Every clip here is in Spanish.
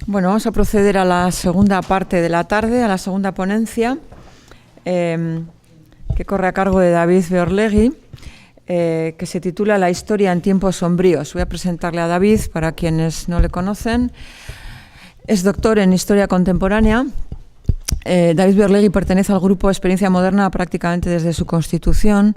Bueno, vamos a proceder a la segunda parte de la tarde, a la segunda ponencia, que corre a cargo de David Beorlegui, que se titula La historia en tiempos sombríos. Voy a presentarle a David, para quienes no le conocen. Es doctor en Historia Contemporánea. David Beorlegui pertenece al grupo Experiencia Moderna prácticamente desde su constitución.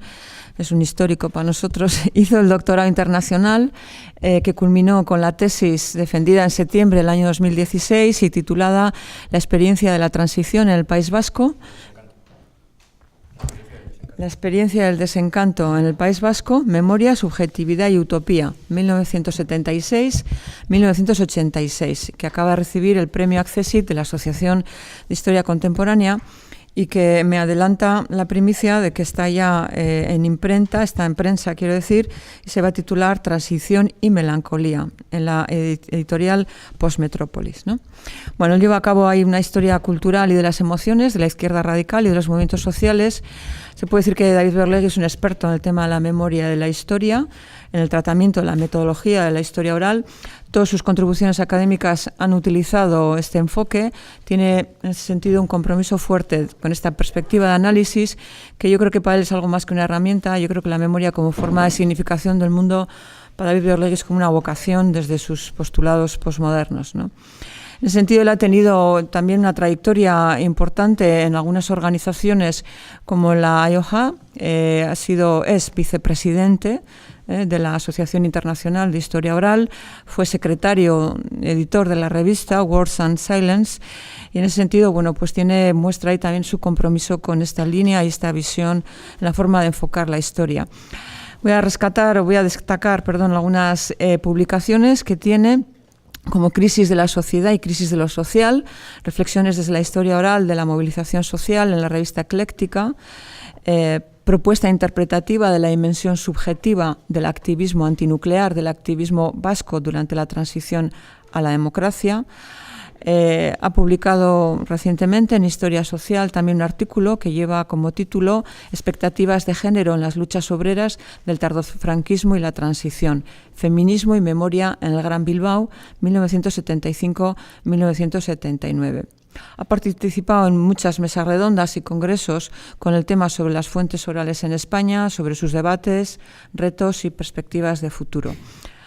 Es un histórico para nosotros. Hizo el doctorado internacional que culminó con la tesis defendida en septiembre del año 2016 y titulada La experiencia de la transición en el País Vasco. La experiencia del desencanto en el País Vasco, memoria, subjetividad y utopía, 1976-1986, que acaba de recibir el premio Accessit de la Asociación de Historia Contemporánea y que me adelanta la primicia de que está ya en imprenta, está en prensa, quiero decir, y se va a titular Transición y Melancolía, en la editorial Postmetrópolis, ¿no? Bueno, él lleva a cabo ahí una historia cultural y de las emociones, de la izquierda radical y de los movimientos sociales. Se puede decir que David Beorlegui es un experto en el tema de la memoria y de la historia, en el tratamiento de la metodología de la historia oral. Todas sus contribuciones académicas han utilizado este enfoque. Tiene en ese sentido un compromiso fuerte con esta perspectiva de análisis, que yo creo que para él es algo más que una herramienta. Yo creo que la memoria como forma de significación del mundo para David Beorlegui es como una vocación desde sus postulados posmodernos, ¿no? En ese sentido, él ha tenido también una trayectoria importante en algunas organizaciones como la IOHA, es vicepresidente de la Asociación Internacional de Historia Oral, fue secretario editor de la revista Words and Silence, y en ese sentido, bueno, pues muestra ahí también su compromiso con esta línea y esta visión en la forma de enfocar la historia. Voy a destacar, algunas publicaciones que tiene, como Crisis de la sociedad y crisis de lo social, reflexiones desde la historia oral de la movilización social en la revista Ecléctica, propuesta interpretativa de la dimensión subjetiva del activismo antinuclear, del activismo vasco durante la transición a la democracia. Ha publicado recientemente en Historia Social también un artículo que lleva como título Expectativas de género en las luchas obreras del tardofranquismo y la transición, feminismo y memoria en el Gran Bilbao, 1975-1979. Ha participado en muchas mesas redondas y congresos con el tema sobre las fuentes orales en España, sobre sus debates, retos y perspectivas de futuro.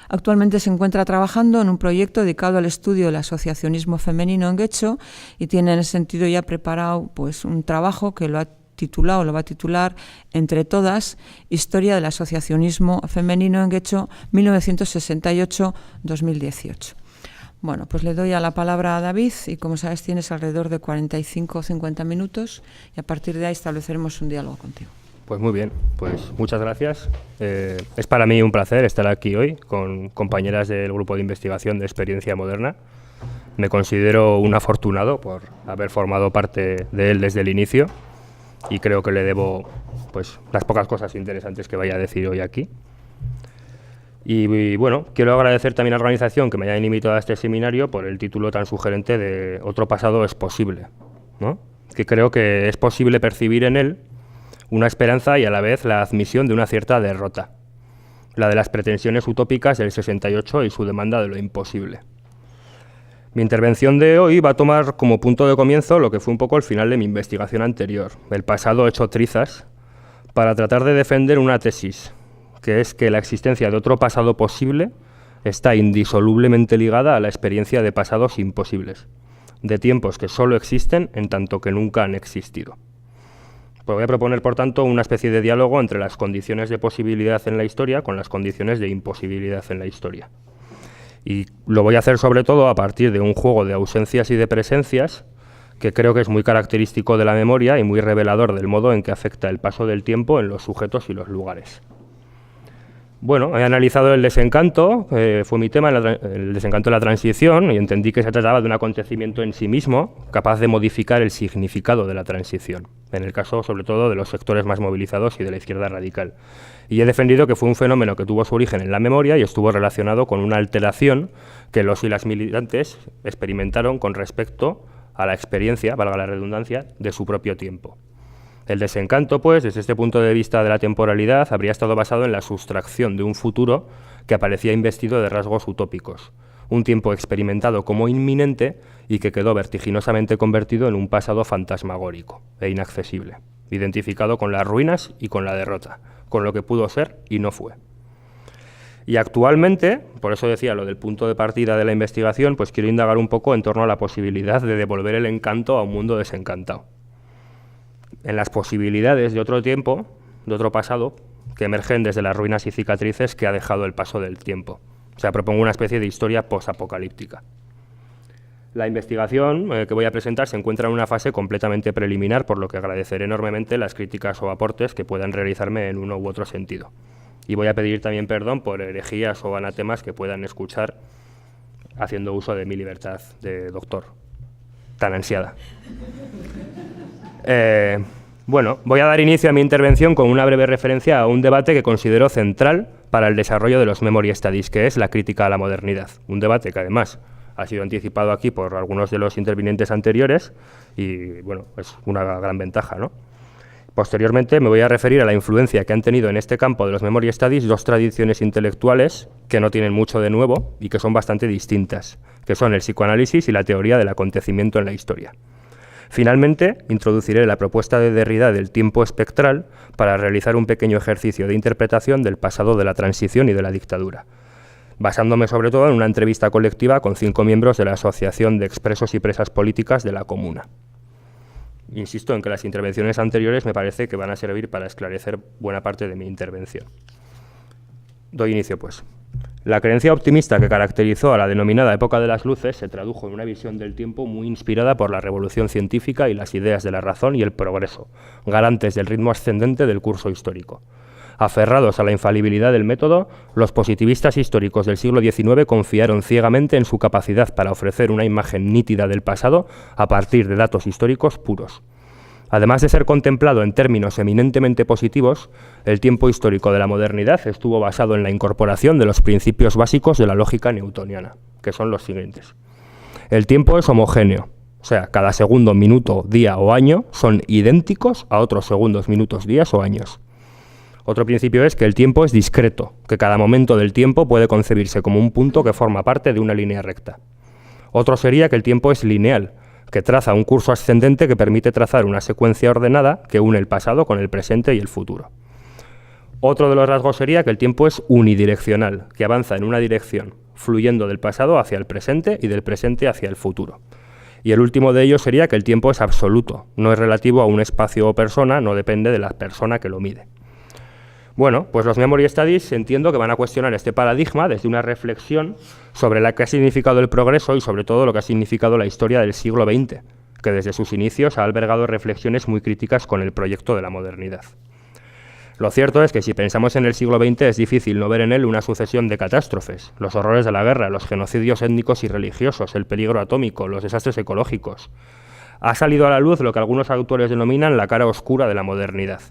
Actualmente se encuentra trabajando en un proyecto dedicado al estudio del asociacionismo femenino en Getxo y tiene en ese sentido ya preparado pues, un trabajo que lo va a titular Entre todas, Historia del asociacionismo femenino en Getxo 1968-2018. Bueno, pues le doy la palabra a David y como sabes tienes alrededor de 45 o 50 minutos y a partir de ahí estableceremos un diálogo contigo. Pues muy bien, pues muchas gracias. Es para mí un placer estar aquí hoy con compañeras del grupo de investigación de Experiencia Moderna. Me considero un afortunado por haber formado parte de él desde el inicio y creo que le debo pues, las pocas cosas interesantes que vaya a decir hoy aquí. Y bueno, quiero agradecer también a la organización que me hayan invitado a este seminario por el título tan sugerente de Otro pasado es posible, ¿no? Que creo que es posible percibir en él una esperanza y a la vez la admisión de una cierta derrota, la de las pretensiones utópicas del 68 y su demanda de lo imposible. Mi intervención de hoy va a tomar como punto de comienzo lo que fue un poco el final de mi investigación anterior, el pasado hecho trizas, para tratar de defender una tesis, que es que la existencia de otro pasado posible está indisolublemente ligada a la experiencia de pasados imposibles, de tiempos que solo existen en tanto que nunca han existido. Pues voy a proponer, por tanto, una especie de diálogo entre las condiciones de posibilidad en la historia con las condiciones de imposibilidad en la historia. Y lo voy a hacer sobre todo a partir de un juego de ausencias y de presencias que creo que es muy característico de la memoria y muy revelador del modo en que afecta el paso del tiempo en los sujetos y los lugares. Bueno, he analizado el desencanto, fue mi tema, el desencanto de la transición, y entendí que se trataba de un acontecimiento en sí mismo, capaz de modificar el significado de la transición, en el caso, sobre todo, de los sectores más movilizados y de la izquierda radical. Y he defendido que fue un fenómeno que tuvo su origen en la memoria y estuvo relacionado con una alteración que los y las militantes experimentaron con respecto a la experiencia, valga la redundancia, de su propio tiempo. El desencanto, pues, desde este punto de vista de la temporalidad, habría estado basado en la sustracción de un futuro que aparecía investido de rasgos utópicos, un tiempo experimentado como inminente y que quedó vertiginosamente convertido en un pasado fantasmagórico e inaccesible, identificado con las ruinas y con la derrota, con lo que pudo ser y no fue. Y actualmente, por eso decía lo del punto de partida de la investigación, pues quiero indagar un poco en torno a la posibilidad de devolver el encanto a un mundo desencantado. En las posibilidades de otro tiempo, de otro pasado, que emergen desde las ruinas y cicatrices que ha dejado el paso del tiempo. O sea, propongo una especie de historia posapocalíptica. La investigación que voy a presentar se encuentra en una fase completamente preliminar, por lo que agradeceré enormemente las críticas o aportes que puedan realizarme en uno u otro sentido. Y voy a pedir también perdón por herejías o anatemas que puedan escuchar haciendo uso de mi libertad de doctor, tan ansiada. Bueno, voy a dar inicio a mi intervención con una breve referencia a un debate que considero central para el desarrollo de los memory studies, que es la crítica a la modernidad. Un debate que además ha sido anticipado aquí por algunos de los intervinientes anteriores y, bueno, es una gran ventaja, ¿no? Posteriormente me voy a referir a la influencia que han tenido en este campo de los memory studies dos tradiciones intelectuales que no tienen mucho de nuevo y que son bastante distintas, que son el psicoanálisis y la teoría del acontecimiento en la historia. Finalmente, introduciré la propuesta de Derrida del tiempo espectral para realizar un pequeño ejercicio de interpretación del pasado de la transición y de la dictadura, basándome sobre todo en una entrevista colectiva con 5 miembros de la Asociación de Expresos y Presas Políticas de la Comuna. Insisto en que las intervenciones anteriores me parece que van a servir para esclarecer buena parte de mi intervención. Doy inicio, pues. La creencia optimista que caracterizó a la denominada época de las luces se tradujo en una visión del tiempo muy inspirada por la revolución científica y las ideas de la razón y el progreso, garantes del ritmo ascendente del curso histórico. Aferrados a la infalibilidad del método, los positivistas históricos del siglo XIX confiaron ciegamente en su capacidad para ofrecer una imagen nítida del pasado a partir de datos históricos puros. Además de ser contemplado en términos eminentemente positivos, el tiempo histórico de la modernidad estuvo basado en la incorporación de los principios básicos de la lógica newtoniana, que son los siguientes. El tiempo es homogéneo, o sea, cada segundo, minuto, día o año son idénticos a otros segundos, minutos, días o años. Otro principio es que el tiempo es discreto, que cada momento del tiempo puede concebirse como un punto que forma parte de una línea recta. Otro sería que el tiempo es lineal, que traza un curso ascendente que permite trazar una secuencia ordenada que une el pasado con el presente y el futuro. Otro de los rasgos sería que el tiempo es unidireccional, que avanza en una dirección, fluyendo del pasado hacia el presente y del presente hacia el futuro. Y el último de ellos sería que el tiempo es absoluto, no es relativo a un espacio o persona, no depende de la persona que lo mide. Bueno, pues los Memory Studies entiendo que van a cuestionar este paradigma desde una reflexión sobre lo que ha significado el progreso y sobre todo lo que ha significado la historia del siglo XX, que desde sus inicios ha albergado reflexiones muy críticas con el proyecto de la modernidad. Lo cierto es que si pensamos en el siglo XX es difícil no ver en él una sucesión de catástrofes, los horrores de la guerra, los genocidios étnicos y religiosos, el peligro atómico, los desastres ecológicos. Ha salido a la luz lo que algunos autores denominan la cara oscura de la modernidad.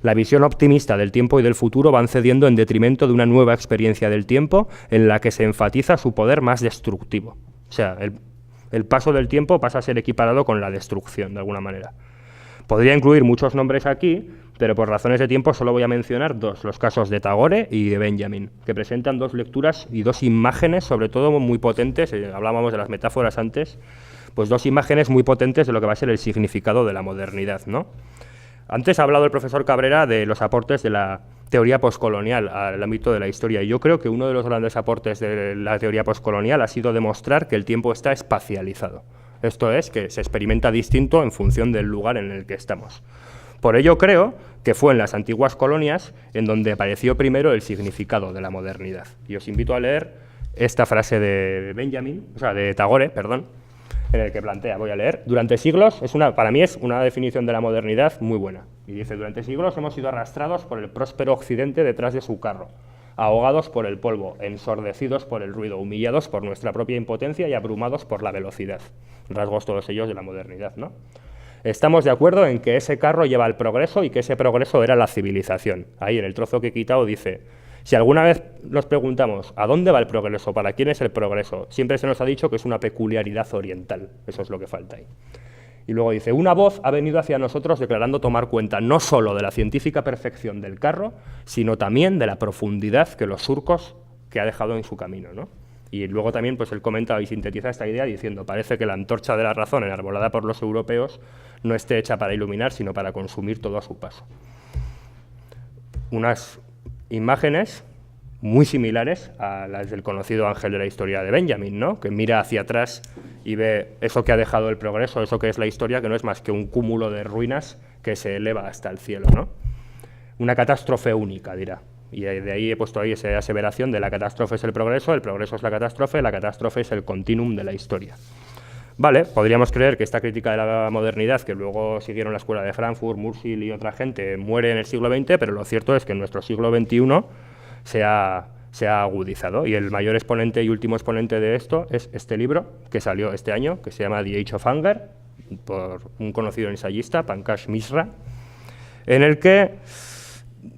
La visión optimista del tiempo y del futuro van cediendo en detrimento de una nueva experiencia del tiempo en la que se enfatiza su poder más destructivo. O sea, el paso del tiempo pasa a ser equiparado con la destrucción, de alguna manera. Podría incluir muchos nombres aquí, pero por razones de tiempo solo voy a mencionar dos, los casos de Tagore y de Benjamin, que presentan dos lecturas y dos imágenes, sobre todo muy potentes, hablábamos de las metáforas antes, pues dos imágenes muy potentes de lo que va a ser el significado de la modernidad, ¿no? Antes ha hablado el profesor Cabrera de los aportes de la teoría poscolonial al ámbito de la historia, y yo creo que uno de los grandes aportes de la teoría poscolonial ha sido demostrar que el tiempo está espacializado. Esto es, que se experimenta distinto en función del lugar en el que estamos. Por ello creo que fue en las antiguas colonias en donde apareció primero el significado de la modernidad. Y os invito a leer esta frase de de Tagore, en el que plantea, voy a leer, durante siglos, para mí es una definición de la modernidad muy buena. Y dice, durante siglos hemos sido arrastrados por el próspero occidente detrás de su carro, ahogados por el polvo, ensordecidos por el ruido, humillados por nuestra propia impotencia y abrumados por la velocidad. Rasgos todos ellos de la modernidad, ¿no? Estamos de acuerdo en que ese carro lleva al progreso y que ese progreso era la civilización. Ahí en el trozo que he quitado dice, si alguna vez nos preguntamos ¿a dónde va el progreso? ¿Para quién es el progreso? Siempre se nos ha dicho que es una peculiaridad oriental. Eso es lo que falta ahí. Y luego dice, una voz ha venido hacia nosotros declarando tomar cuenta no solo de la científica perfección del carro, sino también de la profundidad que los surcos que ha dejado en su camino, ¿no? Y luego también pues él comenta y sintetiza esta idea diciendo: parece que la antorcha de la razón enarbolada por los europeos no esté hecha para iluminar, sino para consumir todo a su paso. Unas imágenes muy similares a las del conocido ángel de la historia de Benjamin, ¿no? Que mira hacia atrás y ve eso que ha dejado el progreso, eso que es la historia, que no es más que un cúmulo de ruinas que se eleva hasta el cielo, ¿no? Una catástrofe única, dirá. Y de ahí he puesto ahí esa aseveración de la catástrofe es el progreso es la catástrofe es el continuum de la historia. Vale, podríamos creer que esta crítica de la modernidad, que luego siguieron la escuela de Frankfurt, Musil y otra gente, muere en el siglo XX, pero lo cierto es que en nuestro siglo XXI se ha agudizado. Y el mayor exponente y último exponente de esto es este libro que salió este año, que se llama The Age of Anger, por un conocido ensayista, Pankaj Mishra, en el que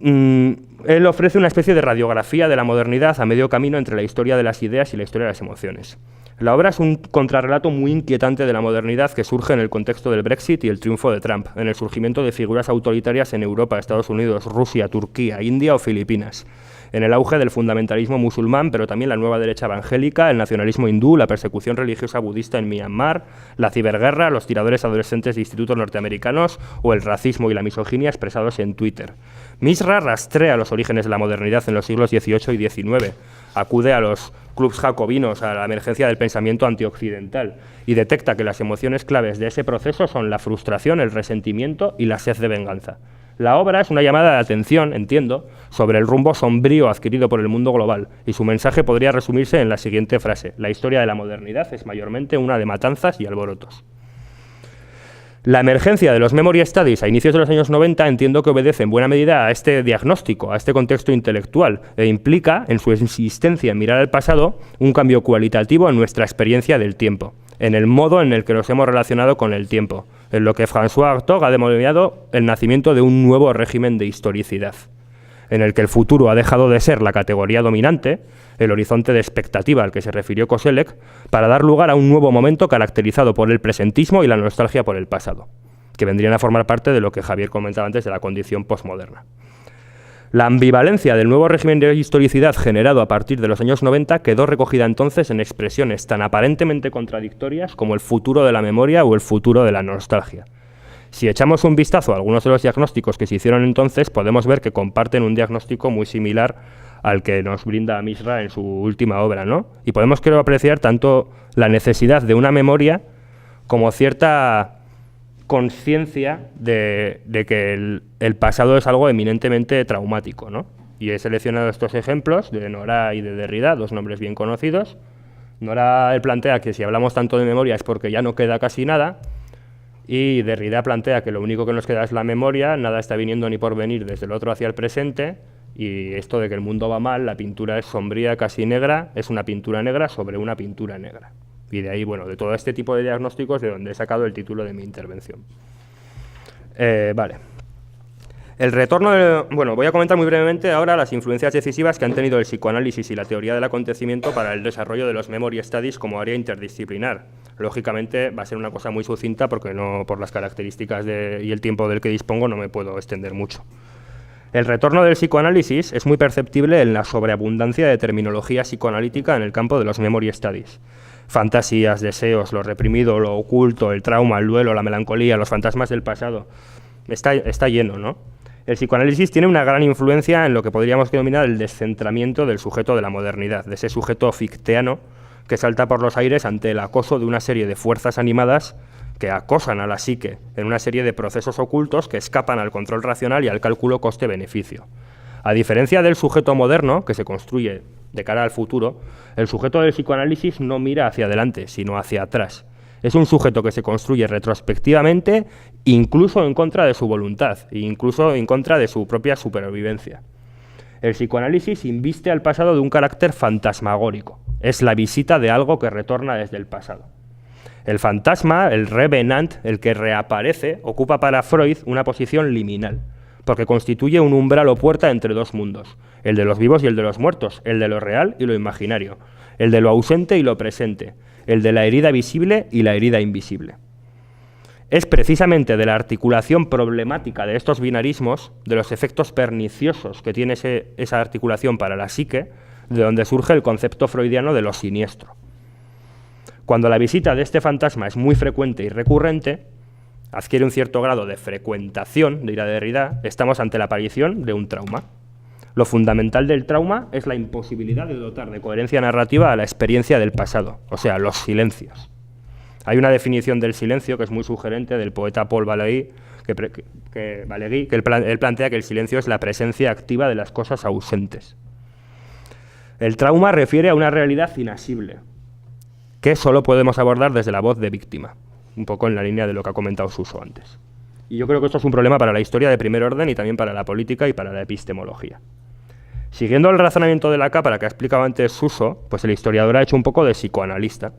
él ofrece una especie de radiografía de la modernidad a medio camino entre la historia de las ideas y la historia de las emociones. La obra es un contrarrelato muy inquietante de la modernidad que surge en el contexto del Brexit y el triunfo de Trump, en el surgimiento de figuras autoritarias en Europa, Estados Unidos, Rusia, Turquía, India o Filipinas, en el auge del fundamentalismo musulmán, pero también la nueva derecha evangélica, el nacionalismo hindú, la persecución religiosa budista en Myanmar, la ciberguerra, los tiradores adolescentes de institutos norteamericanos o el racismo y la misoginia expresados en Twitter. Mishra rastrea los orígenes de la modernidad en los siglos XVIII y XIX, acude a los clubs jacobinos, a la emergencia del pensamiento antioccidental y detecta que las emociones claves de ese proceso son la frustración, el resentimiento y la sed de venganza. La obra es una llamada de atención, entiendo, sobre el rumbo sombrío adquirido por el mundo global, y su mensaje podría resumirse en la siguiente frase: la historia de la modernidad es mayormente una de matanzas y alborotos. La emergencia de los Memory Studies a inicios de los años 90 entiendo que obedece en buena medida a este diagnóstico, a este contexto intelectual, e implica, en su insistencia en mirar al pasado, un cambio cualitativo en nuestra experiencia del tiempo, en el modo en el que nos hemos relacionado con el tiempo, en lo que François Hartog ha denominado el nacimiento de un nuevo régimen de historicidad, en el que el futuro ha dejado de ser la categoría dominante, el horizonte de expectativa al que se refirió Koselleck, para dar lugar a un nuevo momento caracterizado por el presentismo y la nostalgia por el pasado, que vendrían a formar parte de lo que Javier comentaba antes de la condición posmoderna. La ambivalencia del nuevo régimen de historicidad generado a partir de los años 90 quedó recogida entonces en expresiones tan aparentemente contradictorias como el futuro de la memoria o el futuro de la nostalgia. Si echamos un vistazo a algunos de los diagnósticos que se hicieron entonces, podemos ver que comparten un diagnóstico muy similar al que nos brinda Mishra en su última obra, ¿no? Y podemos, creo, apreciar tanto la necesidad de una memoria como cierta conciencia de que el pasado es algo eminentemente traumático, ¿no? Y he seleccionado estos ejemplos de Nora y de Derrida, dos nombres bien conocidos. Nora plantea que si hablamos tanto de memoria es porque ya no queda casi nada, y Derrida plantea que lo único que nos queda es la memoria, nada está viniendo ni por venir desde el otro hacia el presente, y esto de que el mundo va mal, la pintura es sombría, casi negra, es una pintura negra sobre una pintura negra. Y de ahí, bueno, de todo este tipo de diagnósticos de donde he sacado el título de mi intervención. Vale. El retorno bueno, voy a comentar muy brevemente ahora las influencias decisivas que han tenido el psicoanálisis y la teoría del acontecimiento para el desarrollo de los Memory Studies como área interdisciplinar. Lógicamente va a ser una cosa muy sucinta porque no, por las características y el tiempo del que dispongo no me puedo extender mucho. El retorno del psicoanálisis es muy perceptible en la sobreabundancia de terminología psicoanalítica en el campo de los Memory Studies. Fantasías, deseos, lo reprimido, lo oculto, el trauma, el duelo, la melancolía, los fantasmas del pasado. Está lleno, ¿no? El psicoanálisis tiene una gran influencia en lo que podríamos denominar el descentramiento del sujeto de la modernidad, de ese sujeto fichteano que salta por los aires ante el acoso de una serie de fuerzas animadas que acosan a la psique en una serie de procesos ocultos que escapan al control racional y al cálculo coste-beneficio. A diferencia del sujeto moderno, que se construye de cara al futuro, el sujeto del psicoanálisis no mira hacia adelante, sino hacia atrás. Es un sujeto que se construye retrospectivamente, incluso en contra de su voluntad, e incluso en contra de su propia supervivencia. El psicoanálisis inviste al pasado de un carácter fantasmagórico. Es la visita de algo que retorna desde el pasado. El fantasma, el revenant, el que reaparece, ocupa para Freud una posición liminal, porque constituye un umbral o puerta entre dos mundos, el de los vivos y el de los muertos, el de lo real y lo imaginario, el de lo ausente y lo presente, el de la herida visible y la herida invisible. Es precisamente de la articulación problemática de estos binarismos, de los efectos perniciosos que tiene esa articulación para la psique, de donde surge el concepto freudiano de lo siniestro. Cuando la visita de este fantasma es muy frecuente y recurrente, adquiere un cierto grado de frecuentación, dirá Derrida, estamos ante la aparición de un trauma. Lo fundamental del trauma es la imposibilidad de dotar de coherencia narrativa a la experiencia del pasado, o sea, los silencios. Hay una definición del silencio que es muy sugerente del poeta Paul Valéry, que él plantea que el silencio es la presencia activa de las cosas ausentes. El trauma refiere a una realidad inasible, que solo podemos abordar desde la voz de víctima, un poco en la línea de lo que ha comentado Suso antes. Y yo creo que esto es un problema para la historia de primer orden y también para la política y para la epistemología. Siguiendo el razonamiento de la cámara que ha explicado antes Suso, pues el historiador ha hecho un poco de psicoanalista,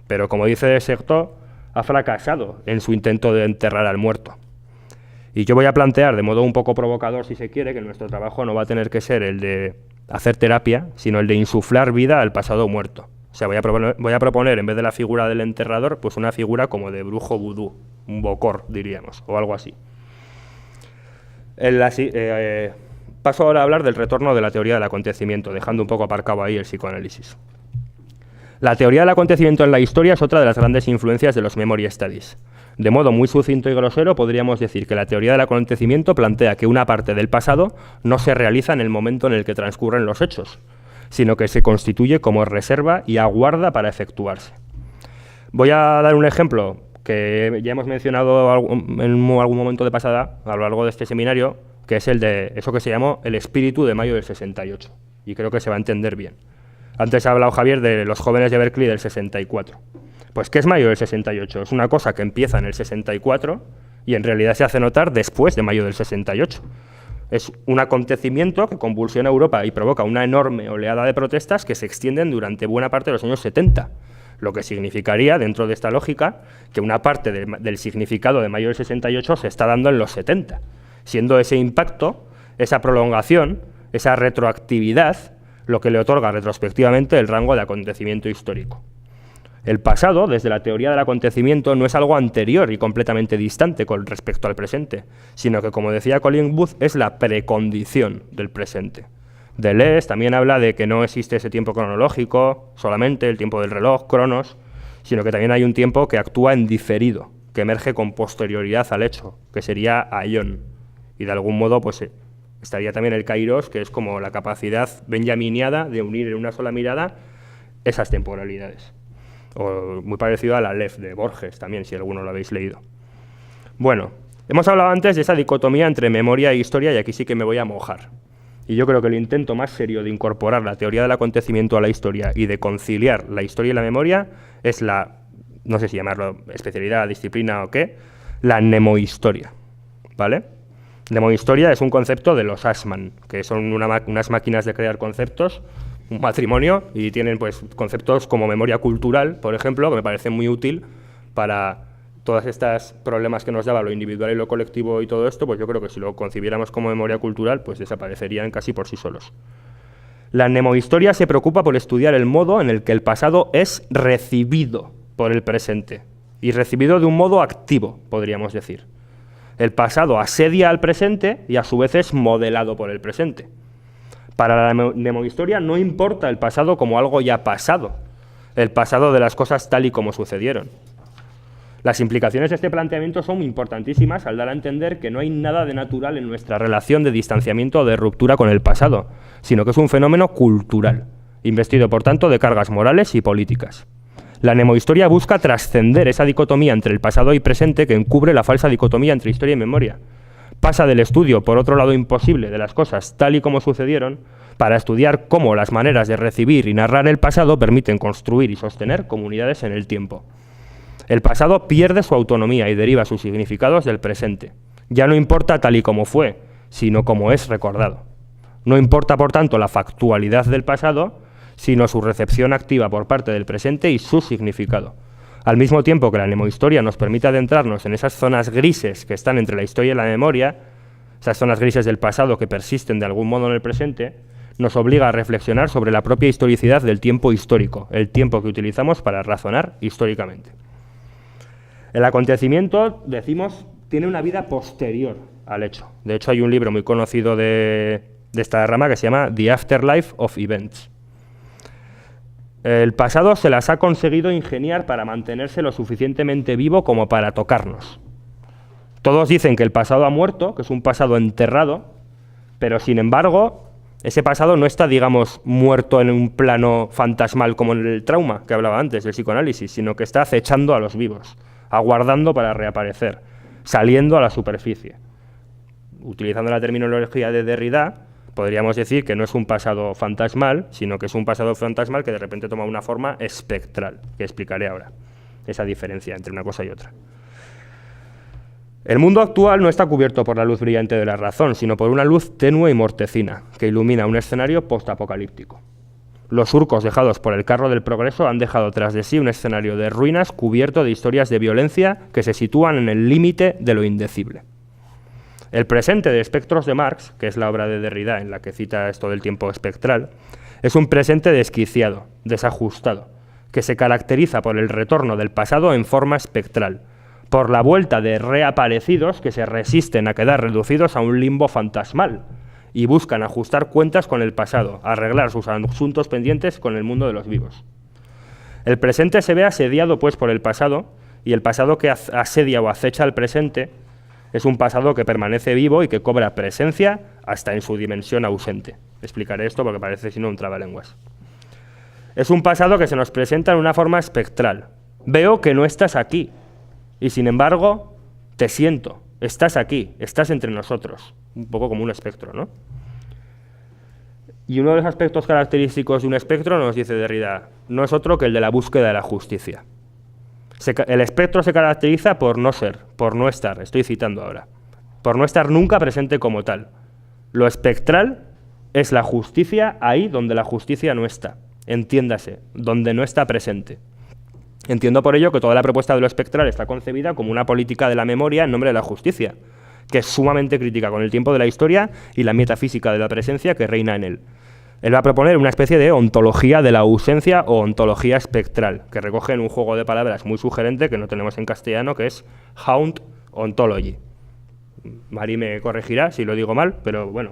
pero como dice Certeau, ha fracasado en su intento de enterrar al muerto. Y yo voy a plantear, de modo un poco provocador si se quiere, que nuestro trabajo no va a tener que ser el de hacer terapia, sino el de insuflar vida al pasado muerto. O sea, voy a proponer, en vez de la figura del enterrador, pues una figura como de brujo vudú, un bokor, diríamos, o algo así. Paso ahora a hablar del retorno de la teoría del acontecimiento, dejando un poco aparcado ahí el psicoanálisis. La teoría del acontecimiento en la historia es otra de las grandes influencias de los memory studies. De modo muy sucinto y grosero, podríamos decir que la teoría del acontecimiento plantea que una parte del pasado no se realiza en el momento en el que transcurren los hechos, sino que se constituye como reserva y aguarda para efectuarse. Voy a dar un ejemplo que ya hemos mencionado en algún momento de pasada, a lo largo de este seminario, que es el de eso que se llamó el espíritu de mayo del 68, y creo que se va a entender bien. Antes ha hablado Javier de los jóvenes de Berkeley del 64. Pues, ¿qué es mayo del 68? Es una cosa que empieza en el 64 y en realidad se hace notar después de mayo del 68. Es un acontecimiento que convulsiona Europa y provoca una enorme oleada de protestas que se extienden durante buena parte de los años 70, lo que significaría, dentro de esta lógica, que una parte del significado de mayo del 68 se está dando en los 70, siendo ese impacto, esa prolongación, esa retroactividad, lo que le otorga retrospectivamente el rango de acontecimiento histórico. El pasado, desde la teoría del acontecimiento, no es algo anterior y completamente distante con respecto al presente, sino que, como decía Colin Booth, es la precondición del presente. Deleuze también habla de que no existe ese tiempo cronológico, solamente el tiempo del reloj, cronos, sino que también hay un tiempo que actúa en diferido, que emerge con posterioridad al hecho, que sería aion. Y de algún modo, pues estaría también el kairos, que es como la capacidad benjaminiana de unir en una sola mirada esas temporalidades. O muy parecido a la Aleph de Borges también, si alguno lo habéis leído. Bueno, hemos hablado antes de esa dicotomía entre memoria e historia y aquí sí que me voy a mojar. Y yo creo que el intento más serio de incorporar la teoría del acontecimiento a la historia y de conciliar la historia y la memoria es la, no sé si llamarlo especialidad, disciplina o qué, la mnemohistoria, ¿vale? Mnemohistoria es un concepto de los Assmann, que son unas máquinas de crear conceptos, un matrimonio, y tienen pues conceptos como memoria cultural, por ejemplo, que me parece muy útil para todos estos problemas que nos daba lo individual y lo colectivo y todo esto, pues yo creo que si lo concibiéramos como memoria cultural, pues desaparecerían casi por sí solos. La mnemohistoria se preocupa por estudiar el modo en el que el pasado es recibido por el presente, y recibido de un modo activo, podríamos decir. El pasado asedia al presente y a su vez es modelado por el presente. Para la mnemohistoria no importa el pasado como algo ya pasado, el pasado de las cosas tal y como sucedieron. Las implicaciones de este planteamiento son importantísimas al dar a entender que no hay nada de natural en nuestra relación de distanciamiento o de ruptura con el pasado, sino que es un fenómeno cultural, investido por tanto de cargas morales y políticas. La mnemohistoria busca trascender esa dicotomía entre el pasado y presente que encubre la falsa dicotomía entre historia y memoria. Pasa del estudio, por otro lado imposible, de las cosas tal y como sucedieron, para estudiar cómo las maneras de recibir y narrar el pasado permiten construir y sostener comunidades en el tiempo. El pasado pierde su autonomía y deriva sus significados del presente. Ya no importa tal y como fue, sino como es recordado. No importa, por tanto, la factualidad del pasado, sino su recepción activa por parte del presente y su significado. Al mismo tiempo que la mnemohistoria nos permite adentrarnos en esas zonas grises que están entre la historia y la memoria, esas zonas grises del pasado que persisten de algún modo en el presente, nos obliga a reflexionar sobre la propia historicidad del tiempo histórico, el tiempo que utilizamos para razonar históricamente. El acontecimiento, decimos, tiene una vida posterior al hecho. De hecho, hay un libro muy conocido de esta rama que se llama The Afterlife of Events, El pasado se las ha conseguido ingeniar para mantenerse lo suficientemente vivo como para tocarnos. Todos dicen que el pasado ha muerto, que es un pasado enterrado, pero sin embargo, ese pasado no está, digamos, muerto en un plano fantasmal como en el trauma que hablaba antes, el psicoanálisis, sino que está acechando a los vivos, aguardando para reaparecer, saliendo a la superficie. Utilizando la terminología de Derrida, podríamos decir que no es un pasado fantasmal, sino que es un pasado fantasmal que de repente toma una forma espectral, que explicaré ahora, esa diferencia entre una cosa y otra. El mundo actual no está cubierto por la luz brillante de la razón, sino por una luz tenue y mortecina, que ilumina un escenario postapocalíptico. Los surcos dejados por el carro del progreso han dejado tras de sí un escenario de ruinas cubierto de historias de violencia que se sitúan en el límite de lo indecible. El presente de Espectros de Marx, que es la obra de Derrida en la que cita esto del tiempo espectral, es un presente desquiciado, desajustado, que se caracteriza por el retorno del pasado en forma espectral, por la vuelta de reaparecidos que se resisten a quedar reducidos a un limbo fantasmal y buscan ajustar cuentas con el pasado, arreglar sus asuntos pendientes con el mundo de los vivos. El presente se ve asediado pues por el pasado, y el pasado que asedia o acecha al presente es un pasado que permanece vivo y que cobra presencia hasta en su dimensión ausente. Explicaré esto porque parece sino un trabalenguas. Es un pasado que se nos presenta en una forma espectral. Veo que no estás aquí, y sin embargo, te siento, estás aquí, estás entre nosotros. Un poco como un espectro, ¿no? Y uno de los aspectos característicos de un espectro, nos dice Derrida, no es otro que el de la búsqueda de la justicia. El espectro se caracteriza por no ser, por no estar, estoy citando ahora, por no estar nunca presente como tal. Lo espectral es la justicia ahí donde la justicia no está, entiéndase, donde no está presente. Entiendo por ello que toda la propuesta de lo espectral está concebida como una política de la memoria en nombre de la justicia, que es sumamente crítica con el tiempo de la historia y la metafísica de la presencia que reina en él. Él va a proponer una especie de ontología de la ausencia o ontología espectral, que recoge en un juego de palabras muy sugerente que no tenemos en castellano, que es haunt ontology. Mari me corregirá si lo digo mal, pero bueno.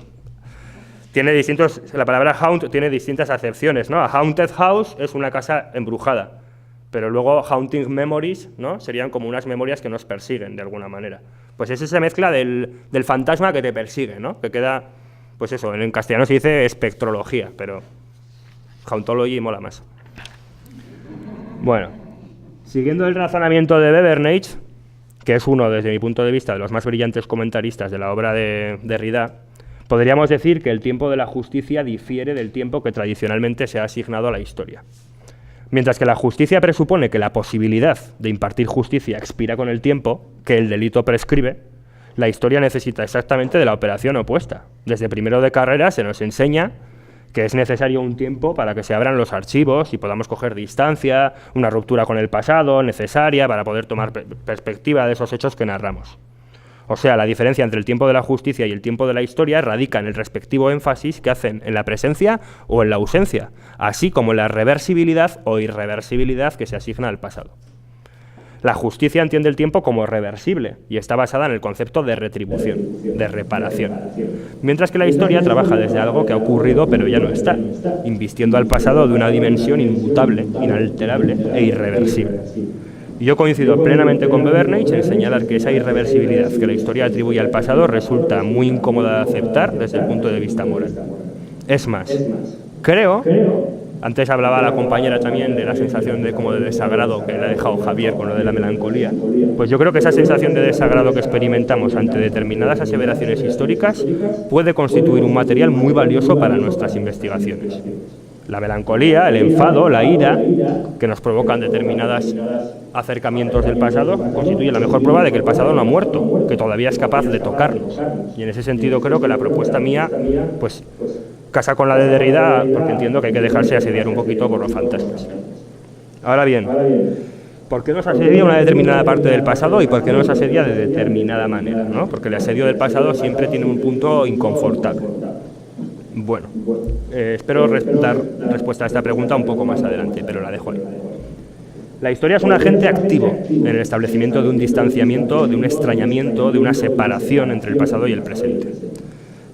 La palabra haunt tiene distintas acepciones, ¿no? A haunted house es una casa embrujada, pero luego haunting memories, ¿no? Serían como unas memorias que nos persiguen de alguna manera. Pues es esa mezcla del fantasma que te persigue, ¿no? Que queda, pues eso, en castellano se dice espectrología, pero hauntology mola más. Bueno, siguiendo el razonamiento de Bebernage, que es uno, desde mi punto de vista, de los más brillantes comentaristas de la obra de Derrida, podríamos decir que el tiempo de la justicia difiere del tiempo que tradicionalmente se ha asignado a la historia. Mientras que la justicia presupone que la posibilidad de impartir justicia expira con el tiempo, que el delito prescribe, la historia necesita exactamente de la operación opuesta. Desde primero de carrera se nos enseña que es necesario un tiempo para que se abran los archivos y podamos coger distancia, una ruptura con el pasado necesaria para poder tomar perspectiva de esos hechos que narramos. O sea, la diferencia entre el tiempo de la justicia y el tiempo de la historia radica en el respectivo énfasis que hacen en la presencia o en la ausencia, así como en la reversibilidad o irreversibilidad que se asigna al pasado. La justicia entiende el tiempo como reversible y está basada en el concepto de retribución, de reparación, mientras que la historia trabaja desde algo que ha ocurrido pero ya no está, invistiendo al pasado de una dimensión inmutable, inalterable e irreversible. Y yo coincido plenamente con Bebernage en señalar que esa irreversibilidad que la historia atribuye al pasado resulta muy incómoda de aceptar desde el punto de vista moral. Es más, creo, antes hablaba la compañera también de la sensación de como de desagrado que le ha dejado Javier con lo de la melancolía, pues yo creo que esa sensación de desagrado que experimentamos ante determinadas aseveraciones históricas puede constituir un material muy valioso para nuestras investigaciones. La melancolía, el enfado, la ira que nos provocan determinados acercamientos del pasado constituye la mejor prueba de que el pasado no ha muerto, que todavía es capaz de tocarnos. Y en ese sentido creo que la propuesta mía pues casa con la de Derrida, porque entiendo que hay que dejarse asediar un poquito por los fantasmas. Ahora bien, ¿por qué nos asedia una determinada parte del pasado y por qué nos asedia de determinada manera, ¿no? Porque el asedio del pasado siempre tiene un punto inconfortable. Bueno, espero dar respuesta a esta pregunta un poco más adelante, pero la dejo ahí. La historia es un agente activo en el establecimiento de un distanciamiento, de un extrañamiento, de una separación entre el pasado y el presente.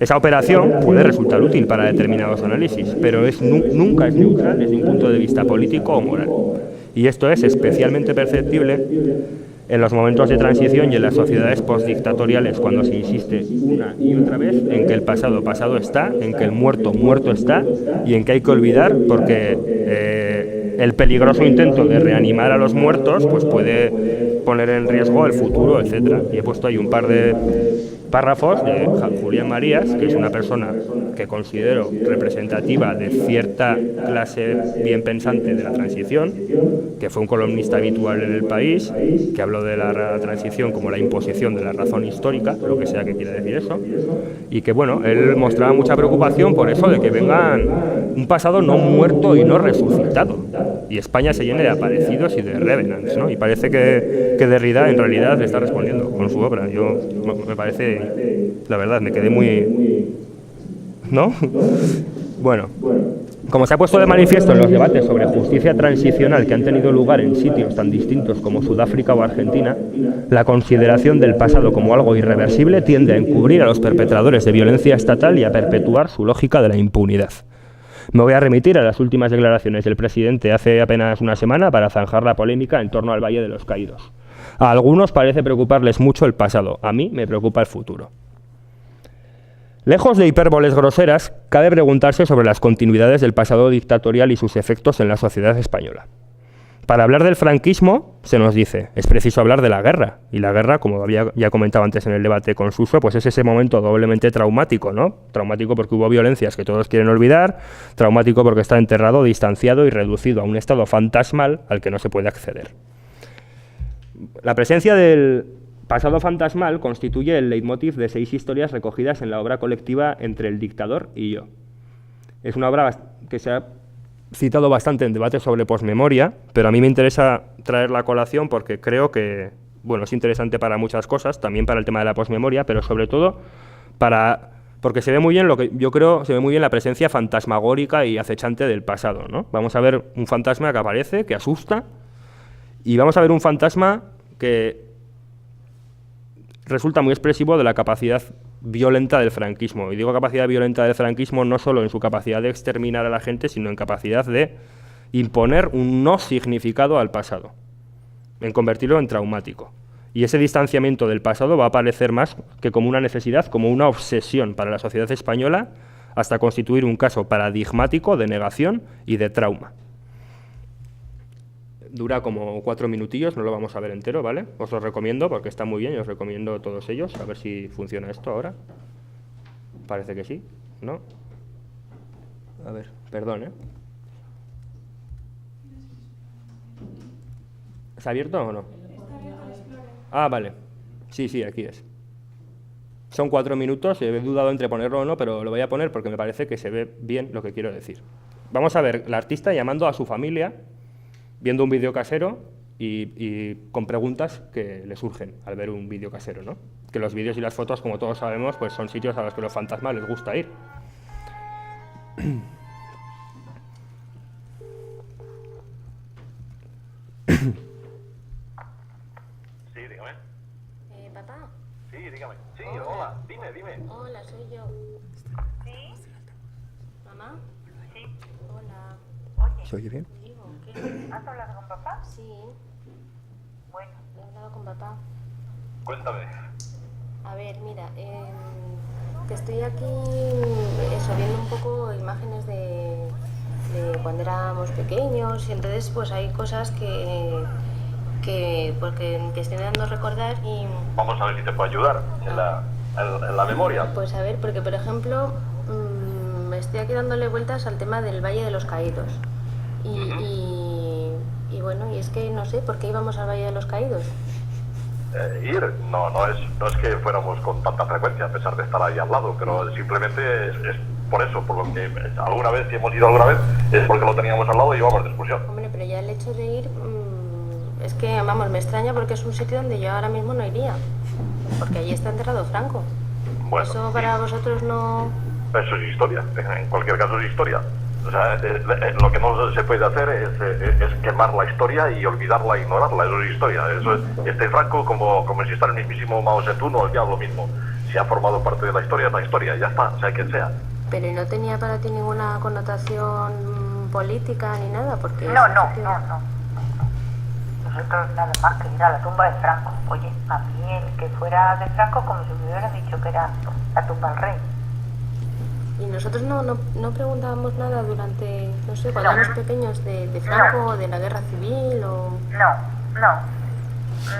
Esa operación puede resultar útil para determinados análisis, pero nunca es neutral desde un punto de vista político o moral. Y esto es especialmente perceptible en los momentos de transición y en las sociedades postdictatoriales, cuando se insiste una y otra vez en que el pasado pasado está, en que el muerto muerto está y en que hay que olvidar porque el peligroso intento de reanimar a los muertos pues puede poner en riesgo el futuro, etcétera. Y he puesto ahí un par de párrafos de Julián Marías, que es una persona que considero representativa de cierta clase bien pensante de la transición, que fue un columnista habitual en El País, que habló de la transición como la imposición de la razón histórica, lo que sea que quiera decir eso, y que bueno, él mostraba mucha preocupación por eso de que vengan un pasado no muerto y no resucitado, y España se llene de aparecidos y de revenants, ¿no? Y parece que Derrida en realidad le está respondiendo con su obra. Yo me parece, la verdad, me quedé muy... ¿no? Bueno, como se ha puesto de manifiesto en los debates sobre justicia transicional que han tenido lugar en sitios tan distintos como Sudáfrica o Argentina, la consideración del pasado como algo irreversible tiende a encubrir a los perpetradores de violencia estatal y a perpetuar su lógica de la impunidad. Me voy a remitir a las últimas declaraciones del presidente hace apenas una semana para zanjar la polémica en torno al Valle de los Caídos. A algunos parece preocuparles mucho el pasado, a mí me preocupa el futuro. Lejos de hipérboles groseras, cabe preguntarse sobre las continuidades del pasado dictatorial y sus efectos en la sociedad española. Para hablar del franquismo, se nos dice, es preciso hablar de la guerra. Y la guerra, como había ya comentado antes en el debate con Suso, pues es ese momento doblemente traumático, ¿no? Traumático porque hubo violencias que todos quieren olvidar, traumático porque está enterrado, distanciado y reducido a un estado fantasmal al que no se puede acceder. La presencia del pasado fantasmal constituye el leitmotiv de 6 historias recogidas en la obra colectiva Entre el dictador y yo. Es una obra que se ha citado bastante en debates sobre posmemoria, pero a mí me interesa traerla a colación porque creo que, bueno, es interesante para muchas cosas, también para el tema de la posmemoria, pero sobre todo porque se ve muy bien lo que yo creo, se ve muy bien la presencia fantasmagórica y acechante del pasado, ¿no? Vamos a ver un fantasma que aparece, que asusta, y vamos a ver un fantasma que resulta muy expresivo de la capacidad violenta del franquismo. Y digo capacidad violenta del franquismo no solo en su capacidad de exterminar a la gente, sino en capacidad de imponer un no significado al pasado, en convertirlo en traumático. Y ese distanciamiento del pasado va a aparecer más que como una necesidad, como una obsesión para la sociedad española, hasta constituir un caso paradigmático de negación y de trauma. Dura como 4 minutillos, no lo vamos a ver entero, ¿vale? Os lo recomiendo porque está muy bien y os recomiendo todos ellos. A ver si funciona esto ahora. Parece que sí, ¿no? A ver, perdón, ¿eh? ¿Está abierto o no? Ah, vale. Sí, aquí es. Son 4 minutos, he dudado entre ponerlo o no, pero lo voy a poner porque me parece que se ve bien lo que quiero decir. Vamos a ver la artista llamando a su familia, viendo un vídeo casero y con preguntas que le surgen al ver un vídeo casero, ¿no? Que los vídeos y las fotos, como todos sabemos, pues son sitios a los que los fantasmas les gusta ir. Sí, dígame. ¿Papá? Sí, dígame. Sí, hola, dime. Hola, soy yo. ¿Sí? ¿Mamá? Sí. Hola. Oye, ¿Se oye bien? Digo, ¿qué? ¿has hablado con papá? Sí, Bueno, he hablado con papá. Cuéntame. A ver, mira, que estoy aquí viendo un poco imágenes de cuando éramos pequeños y entonces pues hay cosas que estoy dando a recordar y... Vamos a ver si te puedo ayudar en la memoria. Pues a ver, porque por ejemplo me estoy aquí dándole vueltas al tema del Valle de los Caídos y bueno, y es que no sé por qué íbamos al Valle de los Caídos. No es que fuéramos con tanta frecuencia, a pesar de estar ahí al lado, pero simplemente es por eso, por lo que alguna vez, si hemos ido alguna vez, es porque lo teníamos al lado y íbamos de excursión. Hombre, pero ya el hecho de ir, es que, vamos, me extraña porque es un sitio donde yo ahora mismo no iría, porque allí está enterrado Franco. Bueno, ¿Eso para vosotros no...? Eso es historia, en cualquier caso es historia. O sea, lo que no se puede hacer es quemar la historia y olvidarla, ignorarla, eso es historia. Eso es, Franco, como si está el mismísimo Mao Zedong o el diablo mismo. si ha formado parte de la historia, es la historia, ya está, sea quien sea. Pero ¿y no tenía para ti ninguna connotación política ni nada? Porque No. Nosotros nada más que ir a la tumba de Franco. Oye, a mí el que fuera de Franco como si me hubiera dicho que era la tumba del rey. Y nosotros no preguntábamos nada durante, no sé, cuando éramos pequeños de Franco o de la guerra civil o...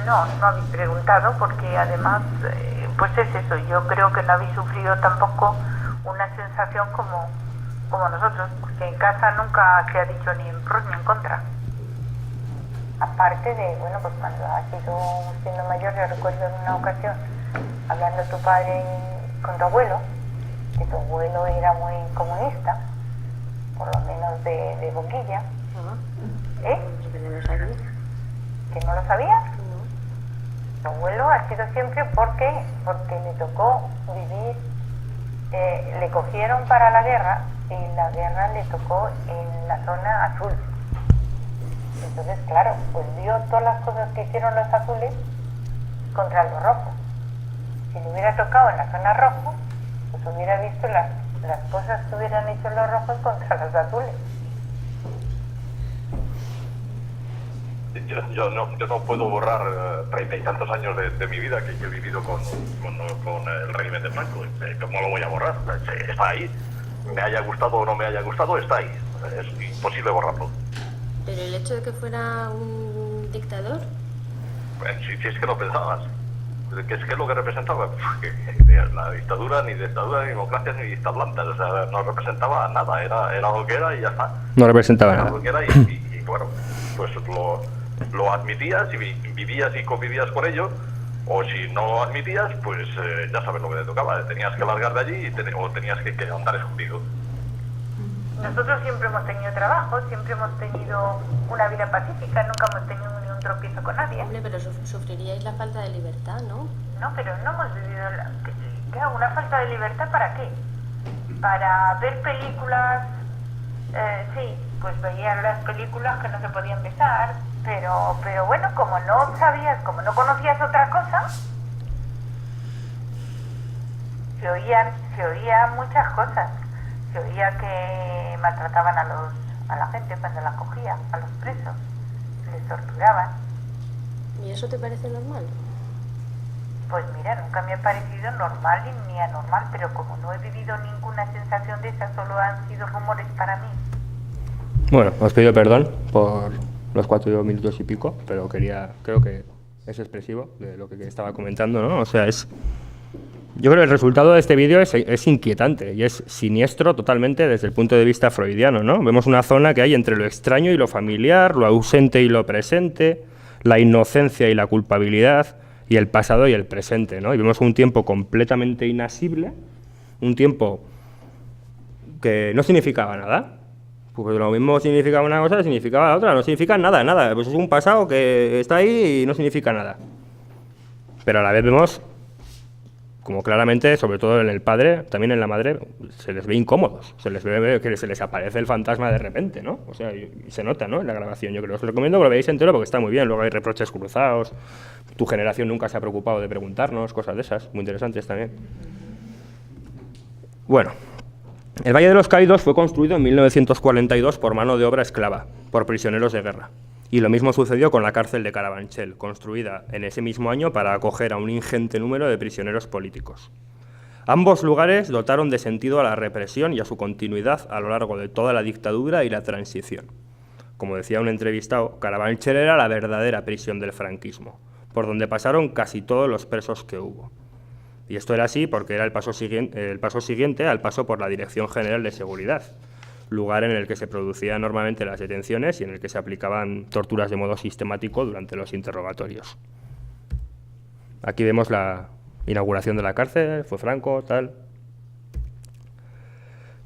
No habéis preguntado porque además, pues es eso, yo creo que no habéis sufrido tampoco una sensación como nosotros, porque en casa nunca se ha dicho ni en pros ni en contra. Aparte de, bueno, pues cuando has ido siendo mayor, yo recuerdo en una ocasión, hablando tu padre con tu abuelo, que tu abuelo era muy comunista, por lo menos de boquilla. ¿Eh? Que no lo sabía. ¿Que no lo sabías? No. Tu abuelo ha sido siempre porque le tocó vivir, le cogieron para la guerra y la guerra le tocó en la zona azul. Entonces, claro, pues vio todas las cosas que hicieron los azules contra los rojos. Si le hubiera tocado en la zona roja, pues hubiera visto las cosas que hubieran hecho los rojos contra los azules. Yo no puedo borrar 30 y tantos años de mi vida que yo he vivido con el régimen de Franco. ¿Cómo lo voy a borrar? Está ahí. Me haya gustado o no me haya gustado, está ahí. Es imposible borrarlo. Pero el hecho de que fuera un dictador... Si es que lo pensabas. ¿Qué es lo que representaba? La dictadura, ni dictadura, ni democracia, ni vista blanca. O sea, no representaba nada. Era lo que era y ya está. No representaba Era nada. lo que era y bueno, pues lo admitías y vivías y convivías con ello. O si no lo admitías, pues ya sabes lo que te tocaba. Tenías que largar de allí o tenías que andar escondido. Nosotros siempre hemos tenido trabajo, siempre hemos tenido una vida pacífica, nunca hemos tenido ni un tropiezo con nadie. Hombre, pero sufriríais la falta de libertad, ¿no? No, pero no hemos vivido una falta de libertad ¿para qué? Para ver películas, sí, pues veían las películas que no se podían besar, pero bueno, como no sabías, como no conocías otra cosa, se oían muchas cosas. Se oía que maltrataban a la gente cuando la cogían, a los presos, les torturaban. ¿Y eso te parece normal? Pues mira, nunca me ha parecido normal ni anormal, pero como no he vivido ninguna sensación de esa, solo han sido rumores para mí. Bueno, os pido perdón por los 4 minutos y pico, pero creo que es expresivo de lo que estaba comentando, ¿no? O sea, yo creo que el resultado de este vídeo es inquietante y es siniestro totalmente desde el punto de vista freudiano, ¿no? Vemos una zona que hay entre lo extraño y lo familiar, lo ausente y lo presente, la inocencia y la culpabilidad, y el pasado y el presente, ¿no? Y vemos un tiempo completamente inasible, un tiempo que no significaba nada. Pues lo mismo significaba una cosa, significaba la otra, no significa nada. Pues es un pasado que está ahí y no significa nada. Pero a la vez vemos como claramente, sobre todo en el padre, también en la madre, se les ve incómodos, se les ve que se les aparece el fantasma de repente, ¿no? O sea, y se nota, ¿no?, en la grabación. Yo creo, os recomiendo que lo veáis entero porque está muy bien. Luego hay reproches cruzados, tu generación nunca se ha preocupado de preguntarnos, cosas de esas, muy interesantes también. Bueno, el Valle de los Caídos fue construido en 1942 por mano de obra esclava, por prisioneros de guerra. Y lo mismo sucedió con la cárcel de Carabanchel, construida en ese mismo año para acoger a un ingente número de prisioneros políticos. Ambos lugares dotaron de sentido a la represión y a su continuidad a lo largo de toda la dictadura y la transición. Como decía un entrevistado, Carabanchel era la verdadera prisión del franquismo, por donde pasaron casi todos los presos que hubo. Y esto era así porque era el paso siguiente al paso por la Dirección General de Seguridad, lugar en el que se producían normalmente las detenciones y en el que se aplicaban torturas de modo sistemático durante los interrogatorios. Aquí vemos la inauguración de la cárcel, fue Franco, tal.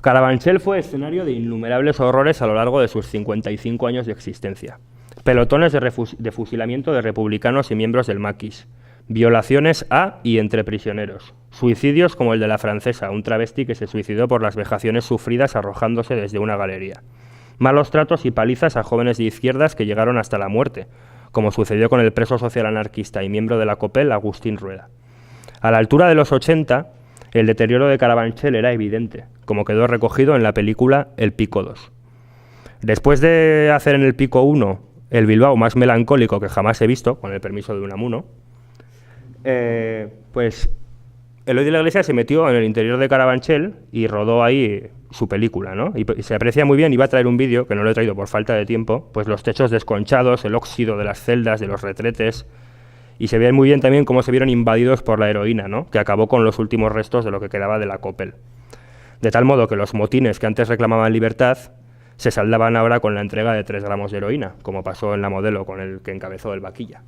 Carabanchel fue escenario de innumerables horrores a lo largo de sus 55 años de existencia. Pelotones de fusilamiento de republicanos y miembros del maquis, violaciones a y entre prisioneros, suicidios como el de la francesa, un travesti que se suicidó por las vejaciones sufridas arrojándose desde una galería, malos tratos y palizas a jóvenes de izquierdas que llegaron hasta la muerte, como sucedió con el preso social anarquista y miembro de la COPEL, Agustín Rueda. A la altura de los 80, el deterioro de Carabanchel era evidente, como quedó recogido en la película El Pico 2. Después de hacer en El Pico 1 el Bilbao más melancólico que jamás he visto, con el permiso de Unamuno, pues Eloy de la Iglesia se metió en el interior de Carabanchel y rodó ahí su película, ¿no? Y se aprecia muy bien. Iba a traer un vídeo, que no lo he traído por falta de tiempo, pues los techos desconchados, el óxido de las celdas, de los retretes, y se ve muy bien también cómo se vieron invadidos por la heroína, ¿no? Que acabó con los últimos restos de lo que quedaba de la Coppel. De tal modo que los motines que antes reclamaban libertad se saldaban ahora con la entrega de 3 gramos de heroína, como pasó en la Modelo con el que encabezó el Vaquilla.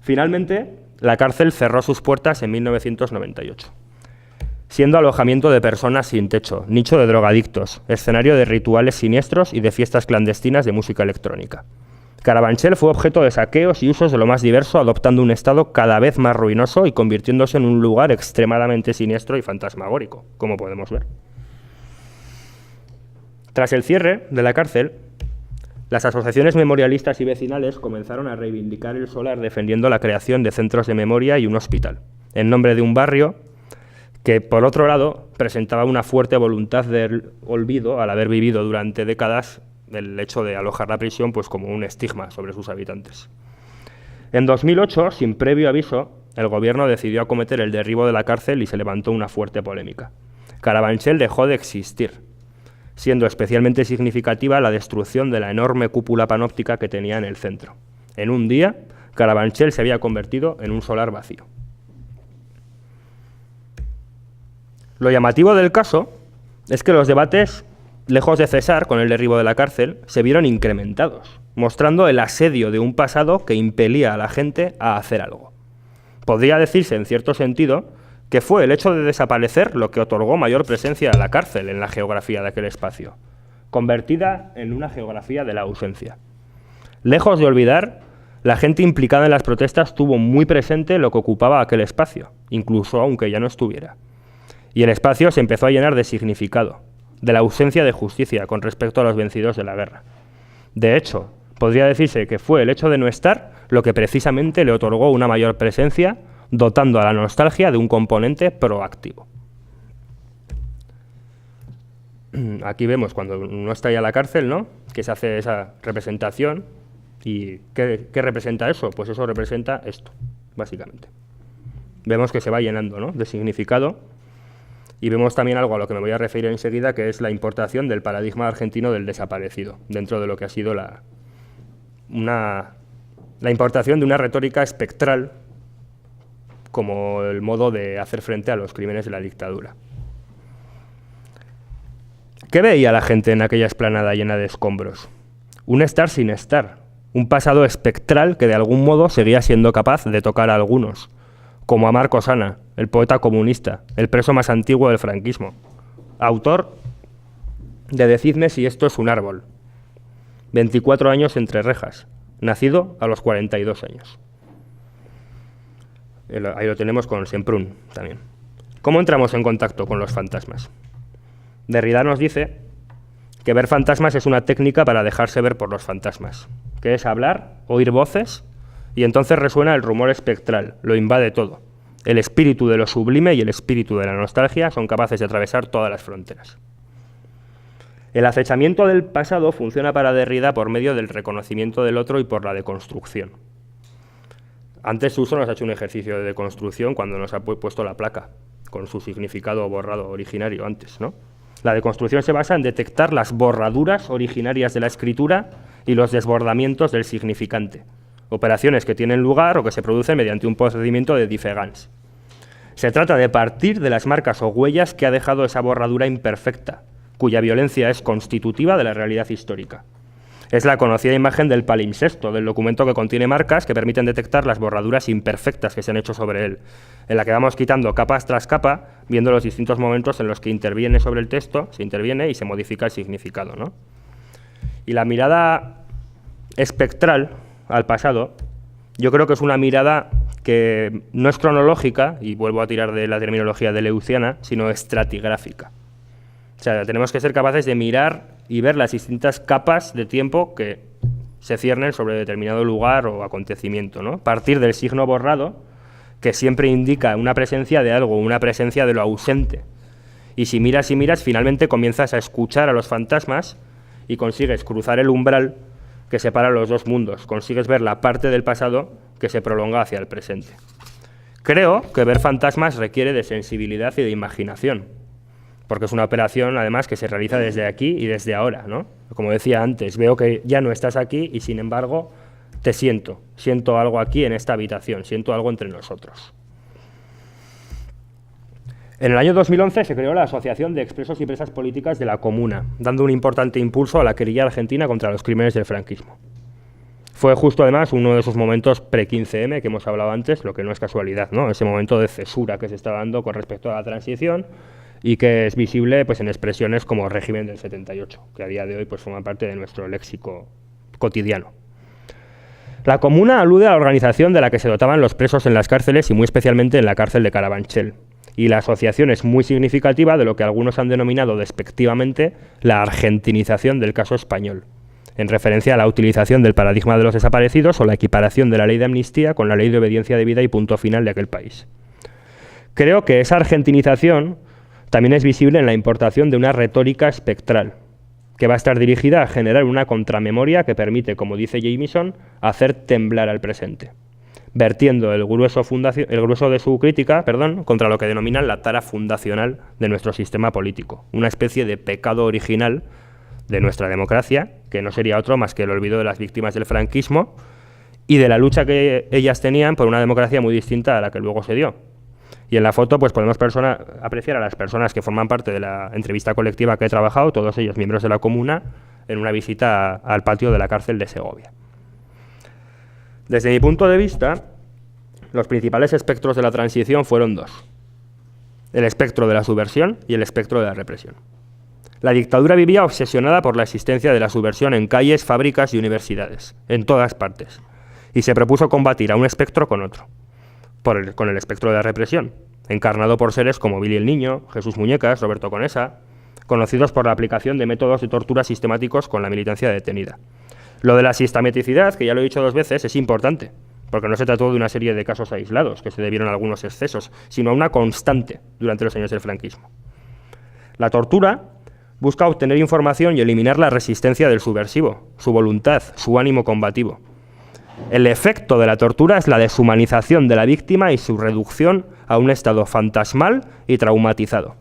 Finalmente, la cárcel cerró sus puertas en 1998, siendo alojamiento de personas sin techo, nicho de drogadictos, escenario de rituales siniestros y de fiestas clandestinas de música electrónica. Carabanchel fue objeto de saqueos y usos de lo más diverso, adoptando un estado cada vez más ruinoso y convirtiéndose en un lugar extremadamente siniestro y fantasmagórico, como podemos ver. Tras el cierre de la cárcel, las asociaciones memorialistas y vecinales comenzaron a reivindicar el solar defendiendo la creación de centros de memoria y un hospital, en nombre de un barrio que, por otro lado, presentaba una fuerte voluntad de olvido al haber vivido durante décadas el hecho de alojar la prisión pues, como un estigma sobre sus habitantes. En 2008, sin previo aviso, el gobierno decidió acometer el derribo de la cárcel y se levantó una fuerte polémica. Carabanchel dejó de existir, siendo especialmente significativa la destrucción de la enorme cúpula panóptica que tenía en el centro. En un día, Carabanchel se había convertido en un solar vacío. Lo llamativo del caso es que los debates, lejos de cesar con el derribo de la cárcel, se vieron incrementados, mostrando el asedio de un pasado que impelía a la gente a hacer algo. Podría decirse, en cierto sentido, que fue el hecho de desaparecer lo que otorgó mayor presencia a la cárcel en la geografía de aquel espacio, convertida en una geografía de la ausencia. Lejos de olvidar, la gente implicada en las protestas tuvo muy presente lo que ocupaba aquel espacio, incluso aunque ya no estuviera. Y el espacio se empezó a llenar de significado, de la ausencia de justicia con respecto a los vencidos de la guerra. De hecho, podría decirse que fue el hecho de no estar lo que precisamente le otorgó una mayor presencia, dotando a la nostalgia de un componente proactivo. Aquí vemos cuando uno está ya en la cárcel, ¿no?, que se hace esa representación. ¿Y qué representa eso? Pues eso representa esto, básicamente. Vemos que se va llenando, ¿no?, de significado, y vemos también algo a lo que me voy a referir enseguida, que es la importación del paradigma argentino del desaparecido, dentro de lo que ha sido la importación de una retórica espectral como el modo de hacer frente a los crímenes de la dictadura. ¿Qué veía la gente en aquella explanada llena de escombros? Un estar sin estar, un pasado espectral que de algún modo seguía siendo capaz de tocar a algunos, como a Marcos Ana, el poeta comunista, el preso más antiguo del franquismo, autor de Decidme si esto es un árbol, 24 años entre rejas, nacido a los 42 años. Ahí lo tenemos con Semprún también. ¿Cómo entramos en contacto con los fantasmas? Derrida nos dice que ver fantasmas es una técnica para dejarse ver por los fantasmas, que es hablar, oír voces, y entonces resuena el rumor espectral, lo invade todo. El espíritu de lo sublime y el espíritu de la nostalgia son capaces de atravesar todas las fronteras. El acechamiento del pasado funciona para Derrida por medio del reconocimiento del otro y por la deconstrucción. Antes Suso nos ha hecho un ejercicio de deconstrucción cuando nos ha puesto la placa, con su significado borrado originario antes, ¿no? La deconstrucción se basa en detectar las borraduras originarias de la escritura y los desbordamientos del significante, operaciones que tienen lugar o que se producen mediante un procedimiento de diffegance. Se trata de partir de las marcas o huellas que ha dejado esa borradura imperfecta, cuya violencia es constitutiva de la realidad histórica. Es la conocida imagen del palimpsesto, del documento que contiene marcas que permiten detectar las borraduras imperfectas que se han hecho sobre él, en la que vamos quitando capas tras capa, viendo los distintos momentos en los que interviene sobre el texto, se interviene y se modifica el significado, ¿no? Y la mirada espectral al pasado, yo creo que es una mirada que no es cronológica, y vuelvo a tirar de la terminología de Leuciana, sino estratigráfica. O sea, tenemos que ser capaces de mirar y ver las distintas capas de tiempo que se ciernen sobre determinado lugar o acontecimiento, ¿no? Partir del signo borrado, que siempre indica una presencia de algo, una presencia de lo ausente. Y si miras, finalmente comienzas a escuchar a los fantasmas y consigues cruzar el umbral que separa los dos mundos, consigues ver la parte del pasado que se prolonga hacia el presente. Creo que ver fantasmas requiere de sensibilidad y de imaginación, porque es una operación, además, que se realiza desde aquí y desde ahora, ¿no? Como decía antes, veo que ya no estás aquí y, sin embargo, te siento algo aquí en esta habitación, siento algo entre nosotros. En el año 2011 se creó la Asociación de Expresos y Presas Políticas de la Comuna, dando un importante impulso a la querella argentina contra los crímenes del franquismo. Fue justo, además, uno de esos momentos pre-15M que hemos hablado antes, lo que no es casualidad, ¿no? Ese momento de cesura que se está dando con respecto a la transición y que es visible, pues, en expresiones como régimen del 78, que a día de hoy, pues, forma parte de nuestro léxico cotidiano. La Comuna alude a la organización de la que se dotaban los presos en las cárceles y muy especialmente en la cárcel de Carabanchel. Y la asociación es muy significativa de lo que algunos han denominado despectivamente la argentinización del caso español, en referencia a la utilización del paradigma de los desaparecidos o la equiparación de la ley de amnistía con la ley de obediencia debida y punto final de aquel país. Creo que esa argentinización también es visible en la importación de una retórica espectral, que va a estar dirigida a generar una contramemoria que permite, como dice Jameson, hacer temblar al presente, vertiendo el grueso de su crítica, contra lo que denominan la tara fundacional de nuestro sistema político, una especie de pecado original de nuestra democracia, que no sería otro más que el olvido de las víctimas del franquismo y de la lucha que ellas tenían por una democracia muy distinta a la que luego se dio. Y en la foto pues podemos apreciar a las personas que forman parte de la entrevista colectiva que he trabajado, todos ellos miembros de la Comuna, en una visita al patio de la cárcel de Segovia. Desde mi punto de vista, los principales espectros de la transición fueron dos: el espectro de la subversión y el espectro de la represión. La dictadura vivía obsesionada por la existencia de la subversión en calles, fábricas y universidades, en todas partes, y se propuso combatir a un espectro con otro, con el espectro de la represión, encarnado por seres como Billy el Niño, Jesús Muñecas, Roberto Conesa, conocidos por la aplicación de métodos de tortura sistemáticos con la militancia detenida. Lo de la sistematicidad, que ya lo he dicho 2 veces, es importante, porque no se trató de una serie de casos aislados, que se debieron a algunos excesos, sino a una constante durante los años del franquismo. La tortura busca obtener información y eliminar la resistencia del subversivo, su voluntad, su ánimo combativo. El efecto de la tortura es la deshumanización de la víctima y su reducción a un estado fantasmal y traumatizado.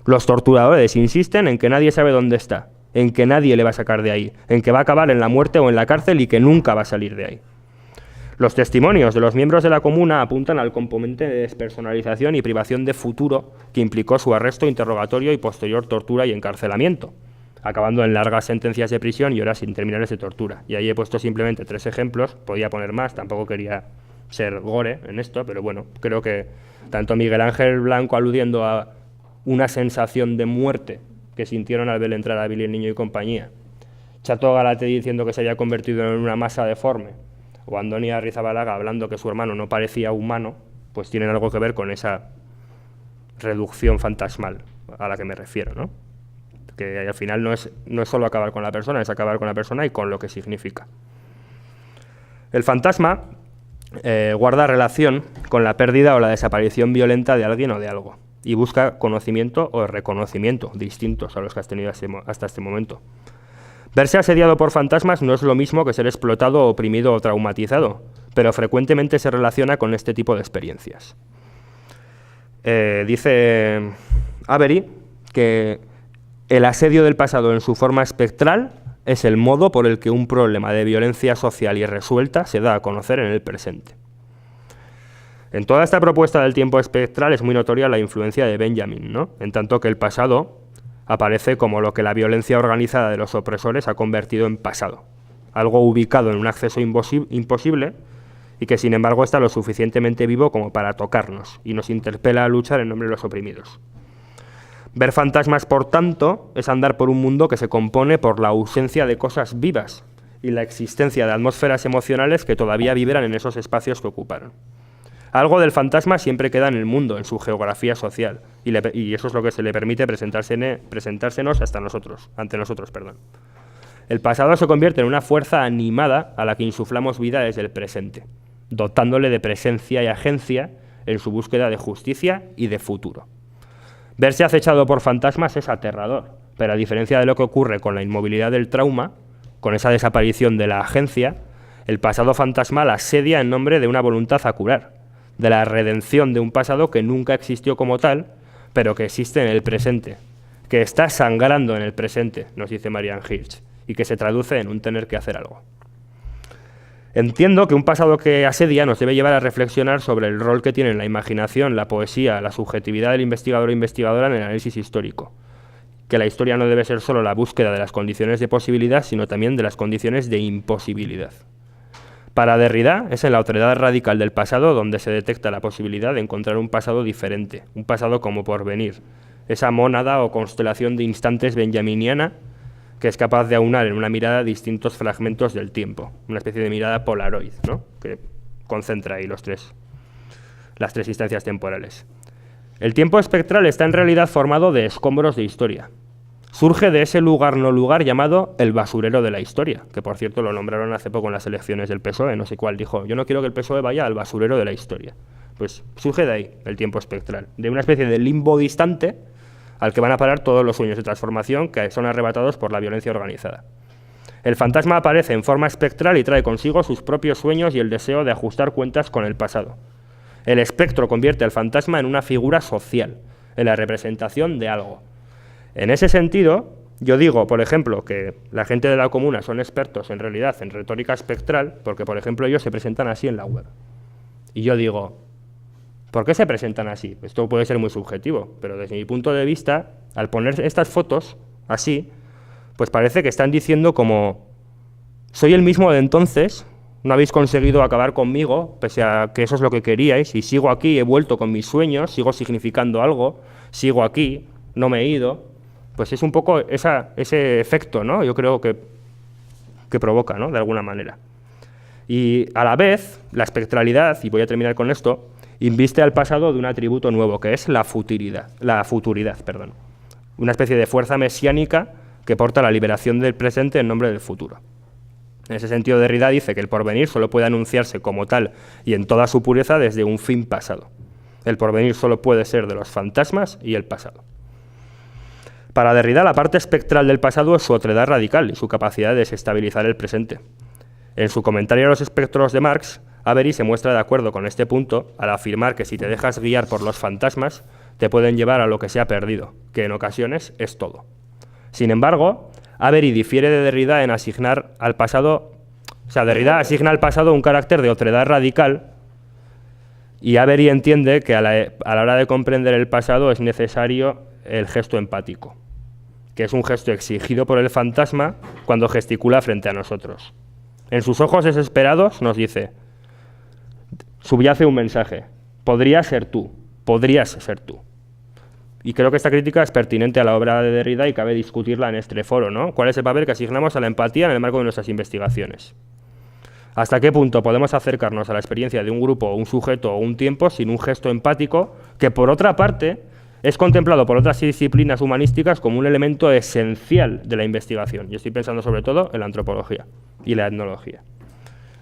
Los torturadores insisten en que nadie sabe dónde está, en que nadie le va a sacar de ahí, en que va a acabar en la muerte o en la cárcel y que nunca va a salir de ahí. Los testimonios de los miembros de la Comuna apuntan al componente de despersonalización y privación de futuro que implicó su arresto, interrogatorio y posterior tortura y encarcelamiento, acabando en largas sentencias de prisión y horas interminables de tortura. Y ahí he puesto simplemente 3 ejemplos, podía poner más, tampoco quería ser gore en esto, pero bueno, creo que tanto Miguel Ángel Blanco aludiendo a una sensación de muerte que sintieron al ver entrar a Billy el Niño y compañía, Chato Galate diciendo que se había convertido en una masa deforme, o Andoni Arrizabalaga hablando que su hermano no parecía humano, pues tienen algo que ver con esa reducción fantasmal a la que me refiero, ¿no? Que al final no es solo acabar con la persona, es acabar con la persona y con lo que significa. El fantasma guarda relación con la pérdida o la desaparición violenta de alguien o de algo, y busca conocimiento o reconocimiento distintos a los que has tenido hasta este momento. Verse asediado por fantasmas no es lo mismo que ser explotado, oprimido o traumatizado, pero frecuentemente se relaciona con este tipo de experiencias. Dice Avery que el asedio del pasado en su forma espectral es el modo por el que un problema de violencia social irresuelta se da a conocer en el presente. En toda esta propuesta del tiempo espectral es muy notoria la influencia de Benjamin, ¿no? En tanto que el pasado aparece como lo que la violencia organizada de los opresores ha convertido en pasado, algo ubicado en un acceso imposible y que sin embargo está lo suficientemente vivo como para tocarnos y nos interpela a luchar en nombre de los oprimidos. Ver fantasmas, por tanto, es andar por un mundo que se compone por la ausencia de cosas vivas y la existencia de atmósferas emocionales que todavía vibran en esos espacios que ocuparon. Algo del fantasma siempre queda en el mundo, en su geografía social, y eso es lo que se le permite presentársenos ante nosotros. El pasado se convierte en una fuerza animada a la que insuflamos vida desde el presente. dotándole de presencia y agencia en su búsqueda de justicia y de futuro. Verse acechado por fantasmas es aterrador, pero a diferencia de lo que ocurre con la inmovilidad del trauma, con esa desaparición de la agencia, el pasado fantasmal asedia en nombre de una voluntad a curar, de la redención de un pasado que nunca existió como tal, pero que existe en el presente, que está sangrando en el presente, nos dice Marianne Hirsch, y que se traduce en un tener que hacer algo. Entiendo que un pasado que asedia nos debe llevar a reflexionar sobre el rol que tienen la imaginación, la poesía, la subjetividad del investigador o investigadora en el análisis histórico. Que la historia no debe ser solo la búsqueda de las condiciones de posibilidad, sino también de las condiciones de imposibilidad. Para Derrida es en la otredad radical del pasado donde se detecta la posibilidad de encontrar un pasado diferente, un pasado como porvenir, esa mónada o constelación de instantes benjaminiana que es capaz de aunar en una mirada distintos fragmentos del tiempo, una especie de mirada polaroid, ¿no?, que concentra ahí las tres instancias temporales. El tiempo espectral está en realidad formado de escombros de historia. Surge de ese lugar no lugar llamado el basurero de la historia, que por cierto lo nombraron hace poco en las elecciones del PSOE, no sé cuál dijo, yo no quiero que el PSOE vaya al basurero de la historia. Pues surge de ahí el tiempo espectral, de una especie de limbo distante al que van a parar todos los sueños de transformación que son arrebatados por la violencia organizada. El fantasma aparece en forma espectral y trae consigo sus propios sueños y el deseo de ajustar cuentas con el pasado. El espectro convierte al fantasma en una figura social, en la representación de algo. En ese sentido, yo digo, por ejemplo, que la gente de la comuna son expertos en realidad en retórica espectral, porque, por ejemplo, ellos se presentan así en la web. Y yo digo, ¿por qué se presentan así? Esto puede ser muy subjetivo, pero desde mi punto de vista, al poner estas fotos así, pues parece que están diciendo como, soy el mismo de entonces, no habéis conseguido acabar conmigo, pese a que eso es lo que queríais, y sigo aquí, he vuelto con mis sueños, sigo significando algo, sigo aquí, no me he ido. Pues es un poco ese efecto, ¿no?, yo creo que provoca, ¿no?, de alguna manera. Y a la vez, la espectralidad, y voy a terminar con esto, inviste al pasado de un atributo nuevo, que es la futuridad, una especie de fuerza mesiánica que porta la liberación del presente en nombre del futuro. En ese sentido, Derrida dice que el porvenir solo puede anunciarse como tal y en toda su pureza desde un fin pasado. El porvenir solo puede ser de los fantasmas y el pasado. Para Derrida, la parte espectral del pasado es su otredad radical y su capacidad de desestabilizar el presente. En su comentario a los espectros de Marx, Avery se muestra de acuerdo con este punto al afirmar que si te dejas guiar por los fantasmas, te pueden llevar a lo que se ha perdido, que en ocasiones es todo. Sin embargo, Avery difiere de Derrida en asignar al pasado, Derrida asigna al pasado un carácter de otredad radical y Avery entiende que a la hora de comprender el pasado es necesario el gesto empático, que es un gesto exigido por el fantasma cuando gesticula frente a nosotros. En sus ojos desesperados nos dice, subyace un mensaje, podrías ser tú. Y creo que esta crítica es pertinente a la obra de Derrida y cabe discutirla en este foro, ¿no? ¿Cuál es el papel que asignamos a la empatía en el marco de nuestras investigaciones? ¿Hasta qué punto podemos acercarnos a la experiencia de un grupo, un sujeto o un tiempo sin un gesto empático que, por otra parte, es contemplado por otras disciplinas humanísticas como un elemento esencial de la investigación? Yo estoy pensando sobre todo en la antropología y la etnología.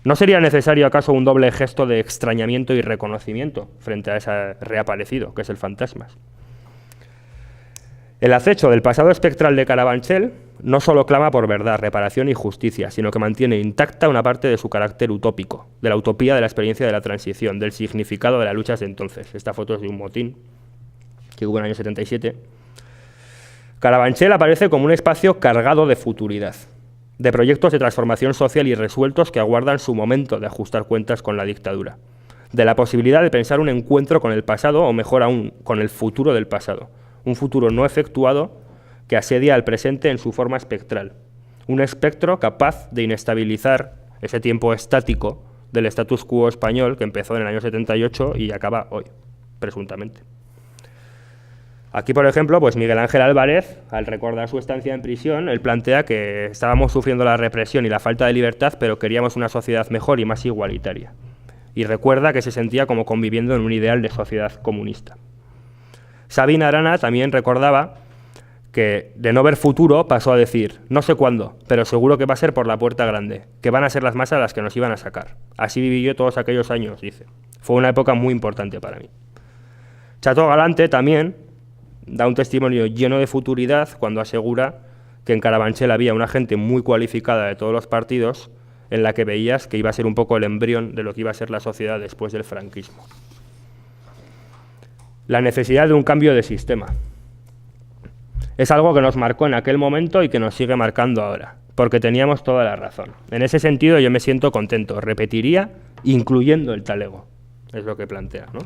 ¿No sería necesario acaso un doble gesto de extrañamiento y reconocimiento frente a ese reaparecido, que es el fantasma? El acecho del pasado espectral de Carabanchel no solo clama por verdad, reparación y justicia, sino que mantiene intacta una parte de su carácter utópico, de la utopía de la experiencia de la transición, del significado de las luchas de entonces. Esta foto es de un motín que hubo en el año 77. Carabanchel aparece como un espacio cargado de futuridad, de proyectos de transformación social y resueltos que aguardan su momento de ajustar cuentas con la dictadura, de la posibilidad de pensar un encuentro con el pasado o mejor aún, con el futuro del pasado, un futuro no efectuado que asedia al presente en su forma espectral, un espectro capaz de inestabilizar ese tiempo estático del status quo español que empezó en el año 78 y acaba hoy, presuntamente. Aquí, por ejemplo, pues Miguel Ángel Álvarez, al recordar su estancia en prisión, él plantea que estábamos sufriendo la represión y la falta de libertad, pero queríamos una sociedad mejor y más igualitaria. Y recuerda que se sentía como conviviendo en un ideal de sociedad comunista. Sabina Arana también recordaba que de no ver futuro pasó a decir, no sé cuándo, pero seguro que va a ser por la puerta grande, que van a ser las masas las que nos iban a sacar. Así viví yo todos aquellos años, dice. Fue una época muy importante para mí. Chateau Galante también da un testimonio lleno de futuridad cuando asegura que en Carabanchel había una gente muy cualificada de todos los partidos en la que veías que iba a ser un poco el embrión de lo que iba a ser la sociedad después del franquismo. La necesidad de un cambio de sistema. Es algo que nos marcó en aquel momento y que nos sigue marcando ahora, porque teníamos toda la razón. En ese sentido yo me siento contento, repetiría, incluyendo el talego, es lo que plantea, ¿no?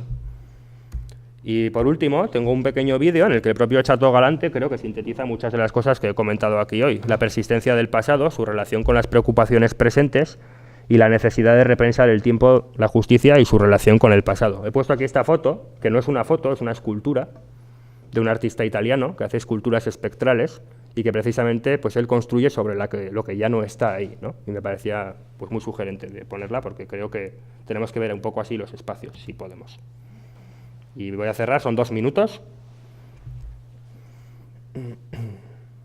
Y por último, tengo un pequeño vídeo en el que el propio Chateau Galante creo que sintetiza muchas de las cosas que he comentado aquí hoy. La persistencia del pasado, su relación con las preocupaciones presentes y la necesidad de repensar el tiempo, la justicia y su relación con el pasado. He puesto aquí esta foto, que no es una foto, es una escultura de un artista italiano que hace esculturas espectrales y que precisamente pues él construye sobre lo que ya no está ahí, ¿no? Y me parecía pues muy sugerente de ponerla porque creo que tenemos que ver un poco así los espacios, si podemos. Y voy a cerrar, son 2 minutos.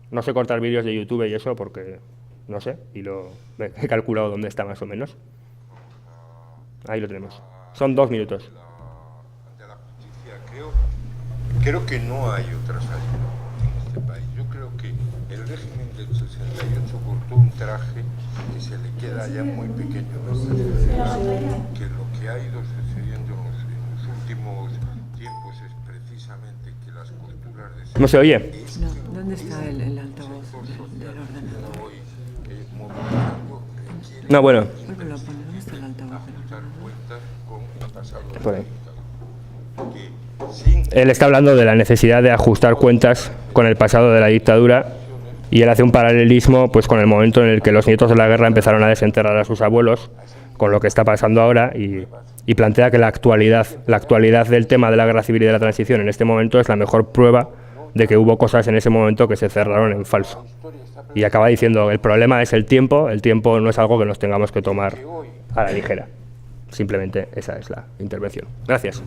No sé cortar vídeos de YouTube y eso porque no sé, y he calculado dónde está más o menos. Ahí lo tenemos. Son 2 minutos. De la justicia, creo que no hay otra salida en este país. Yo creo que el régimen del 68 cortó un traje que se le queda ya muy pequeño a esta sociedad, que lo que ha ido sucediendo en los últimos tiempos es precisamente que las culturas de... ¿No se oye? No, ¿dónde está el altavoz del ordenador? No, bueno. Vuélvelo a poner, ¿dónde está el altavoz? Por ahí. Él está hablando de la necesidad de ajustar cuentas con el pasado de la dictadura y él hace un paralelismo pues con el momento en el que los nietos de la guerra empezaron a desenterrar a sus abuelos, con lo que está pasando ahora y plantea que la actualidad del tema de la guerra civil y de la transición en este momento es la mejor prueba de que hubo cosas en ese momento que se cerraron en falso. Y acaba diciendo, el problema es el tiempo no es algo que nos tengamos que tomar a la ligera. Simplemente esa es la intervención. Gracias.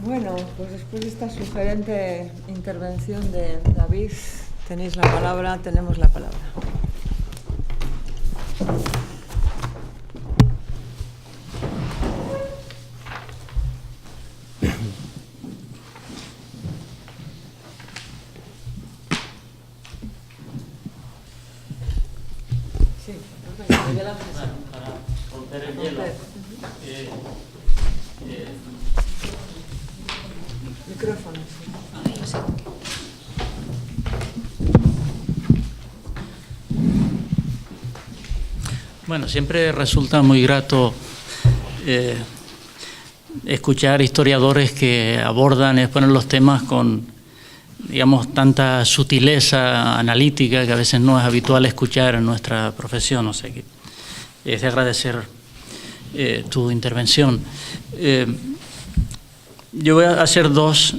Bueno, pues después de esta sugerente intervención de David, tenéis la palabra, tenemos la palabra. Para romper el hielo. Micrófono. Bueno, siempre resulta muy grato escuchar historiadores que abordan y exponen los temas con, digamos, tanta sutileza analítica que a veces no es habitual escuchar en nuestra profesión. O sea que es de agradecer tu intervención. Yo voy a hacer 2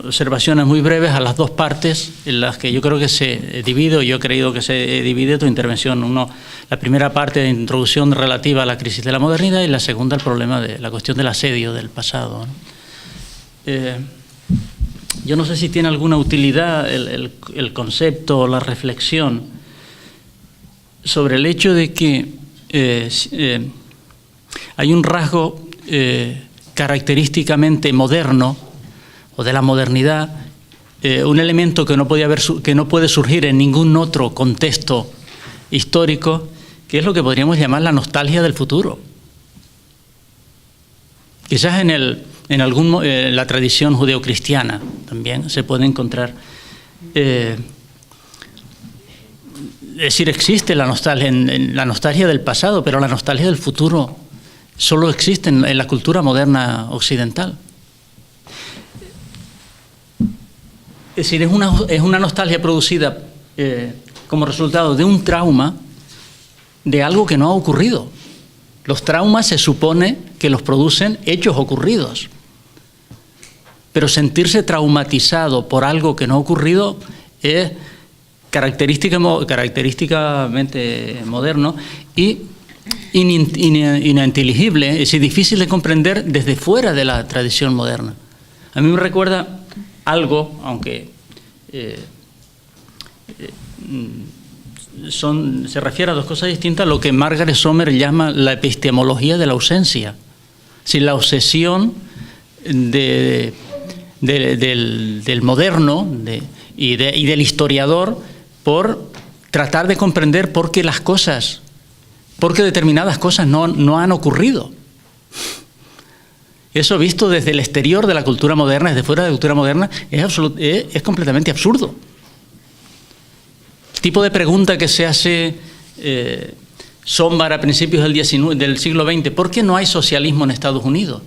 observaciones muy breves a las 2 partes en las que yo creo que se divide, o yo he creído que se divide tu intervención. La primera parte de introducción relativa a la crisis de la modernidad y la segunda el problema de la cuestión del asedio del pasado, ¿no? Yo no sé si tiene alguna utilidad el concepto o la reflexión sobre el hecho de que hay un rasgo característicamente moderno o de la modernidad, un elemento que no puede surgir en ningún otro contexto histórico, que es lo que podríamos llamar la nostalgia del futuro. Quizás en la tradición judeocristiana también se puede encontrar. Es decir, existe la nostalgia del pasado, pero la nostalgia del futuro solo existe en la cultura moderna occidental. Es decir, es una nostalgia producida como resultado de un trauma, de algo que no ha ocurrido. Los traumas se supone que los producen hechos ocurridos. Pero sentirse traumatizado por algo que no ha ocurrido es característicamente moderno y ininteligible, es decir, difícil de comprender desde fuera de la tradición moderna. A mí me recuerda algo, aunque se refiere a dos cosas distintas, lo que Margaret Sommer llama la epistemología de la ausencia. Si la obsesión del moderno y del historiador por tratar de comprender por qué determinadas cosas no han ocurrido. Eso visto desde el exterior de la cultura moderna, desde fuera de la cultura moderna, es completamente absurdo. El tipo de pregunta que se hace Sombart a principios del siglo XX, ¿por qué no hay socialismo en Estados Unidos?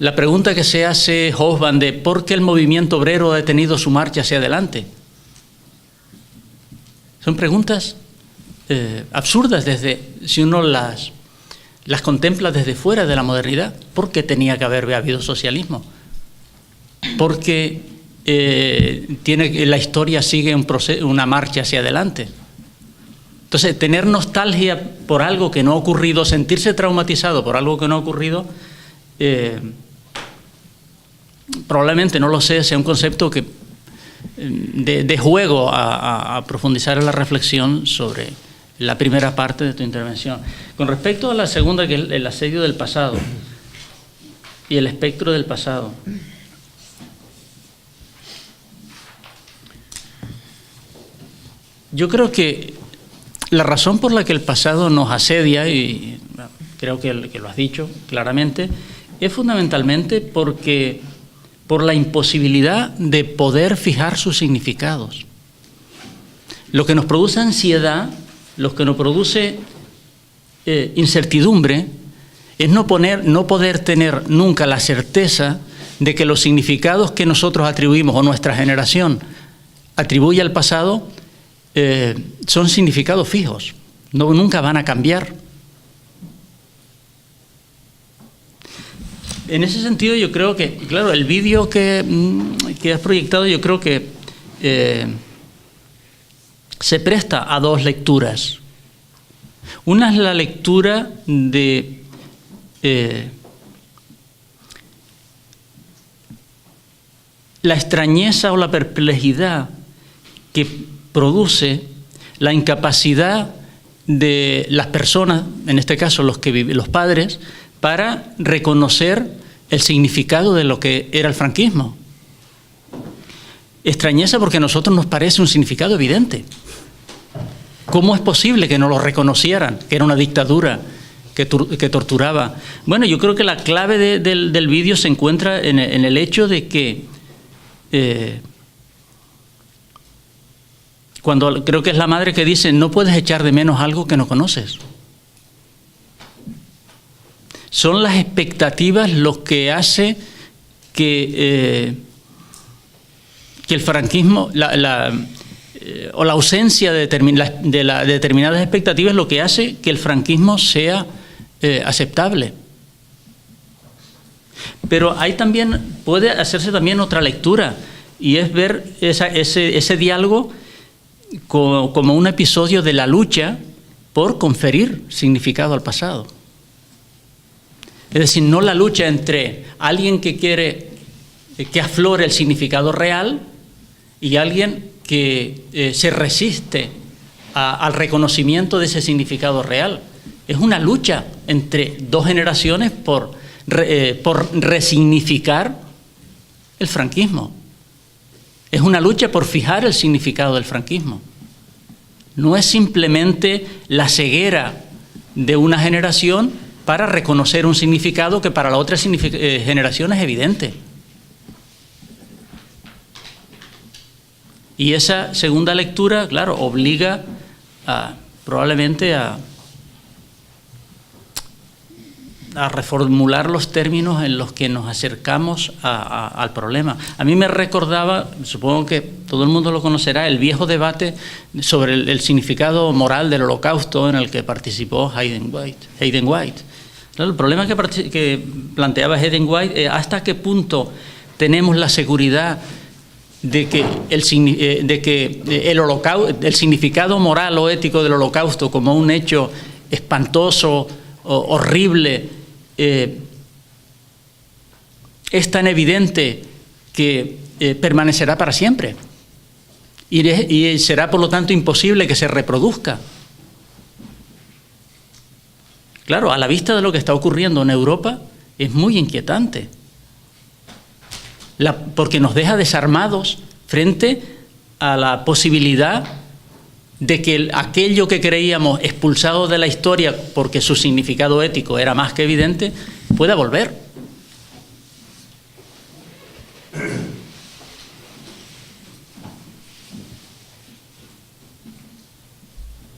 La pregunta que se hace Hobsbawm de ¿por qué el movimiento obrero ha detenido su marcha hacia adelante? Son preguntas absurdas si uno las contempla desde fuera de la modernidad. ¿Por qué tenía que haber habido socialismo? Porque la historia sigue una marcha hacia adelante. Entonces, tener nostalgia por algo que no ha ocurrido, sentirse traumatizado por algo que no ha ocurrido, probablemente, no lo sé, sea un concepto que de juego a profundizar en la reflexión sobre la primera parte de tu intervención. Con respecto a la segunda, que es el asedio del pasado y el espectro del pasado. Yo creo que la razón por la que el pasado nos asedia, y creo que lo has dicho claramente, es fundamentalmente por la imposibilidad de poder fijar sus significados. Lo que nos produce ansiedad, lo que nos produce incertidumbre, es no poder tener nunca la certeza de que los significados que nosotros atribuimos o nuestra generación atribuye al pasado son significados fijos, nunca van a cambiar. En ese sentido, yo creo que, claro, el vídeo que has proyectado, yo creo que se presta a dos lecturas. Una es la lectura de la extrañeza o la perplejidad que produce la incapacidad de las personas, en este caso los padres, para reconocer el significado de lo que era el franquismo. Extrañeza porque a nosotros nos parece un significado evidente. ¿Cómo es posible que no lo reconocieran, que era una dictadura que torturaba? Bueno, yo creo que la clave del vídeo se encuentra en el hecho de que cuando creo que es la madre que dice, no puedes echar de menos algo que no conoces. Son las expectativas lo que hace que el franquismo, o la ausencia de determinadas expectativas es lo que hace que el franquismo sea aceptable. Pero puede hacerse también otra lectura, y es ver ese diálogo como un episodio de la lucha por conferir significado al pasado. Es decir, no la lucha entre alguien que quiere que aflore el significado real y alguien que se resiste al reconocimiento de ese significado real. Es una lucha entre dos generaciones por resignificar el franquismo. Es una lucha por fijar el significado del franquismo. No es simplemente la ceguera de una generación para reconocer un significado que para la otra generación es evidente. Y esa segunda lectura, claro, obliga probablemente a reformular los términos en los que nos acercamos al problema. A mí me recordaba, supongo que todo el mundo lo conocerá, el viejo debate sobre el significado moral del Holocausto en el que participó Hayden White. El problema que planteaba Hayden White, hasta qué punto tenemos la seguridad de que el significado moral o ético del Holocausto como un hecho espantoso, horrible, es tan evidente que permanecerá para siempre y será por lo tanto imposible que se reproduzca. Claro, a la vista de lo que está ocurriendo en Europa es muy inquietante, porque nos deja desarmados frente a la posibilidad de que aquello que creíamos expulsado de la historia porque su significado ético era más que evidente, pueda volver.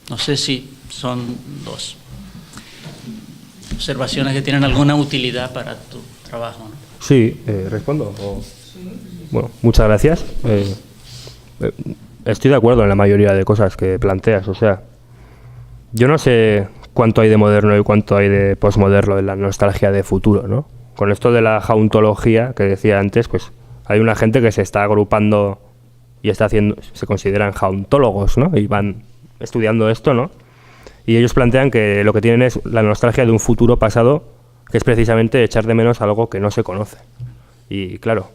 No sé si son dos observaciones que tienen alguna utilidad para tu trabajo, ¿no? Sí, ¿respondo? Bueno, muchas gracias. Estoy de acuerdo en la mayoría de cosas que planteas. O sea, yo no sé cuánto hay de moderno y cuánto hay de posmoderno en la nostalgia de futuro, ¿no? Con esto de la jauntología que decía antes, pues hay una gente que se está agrupando y está haciendo, se consideran jauntólogos, ¿no? Y van estudiando esto, ¿no? Y ellos plantean que lo que tienen es la nostalgia de un futuro pasado, que es precisamente echar de menos algo que no se conoce. Y claro,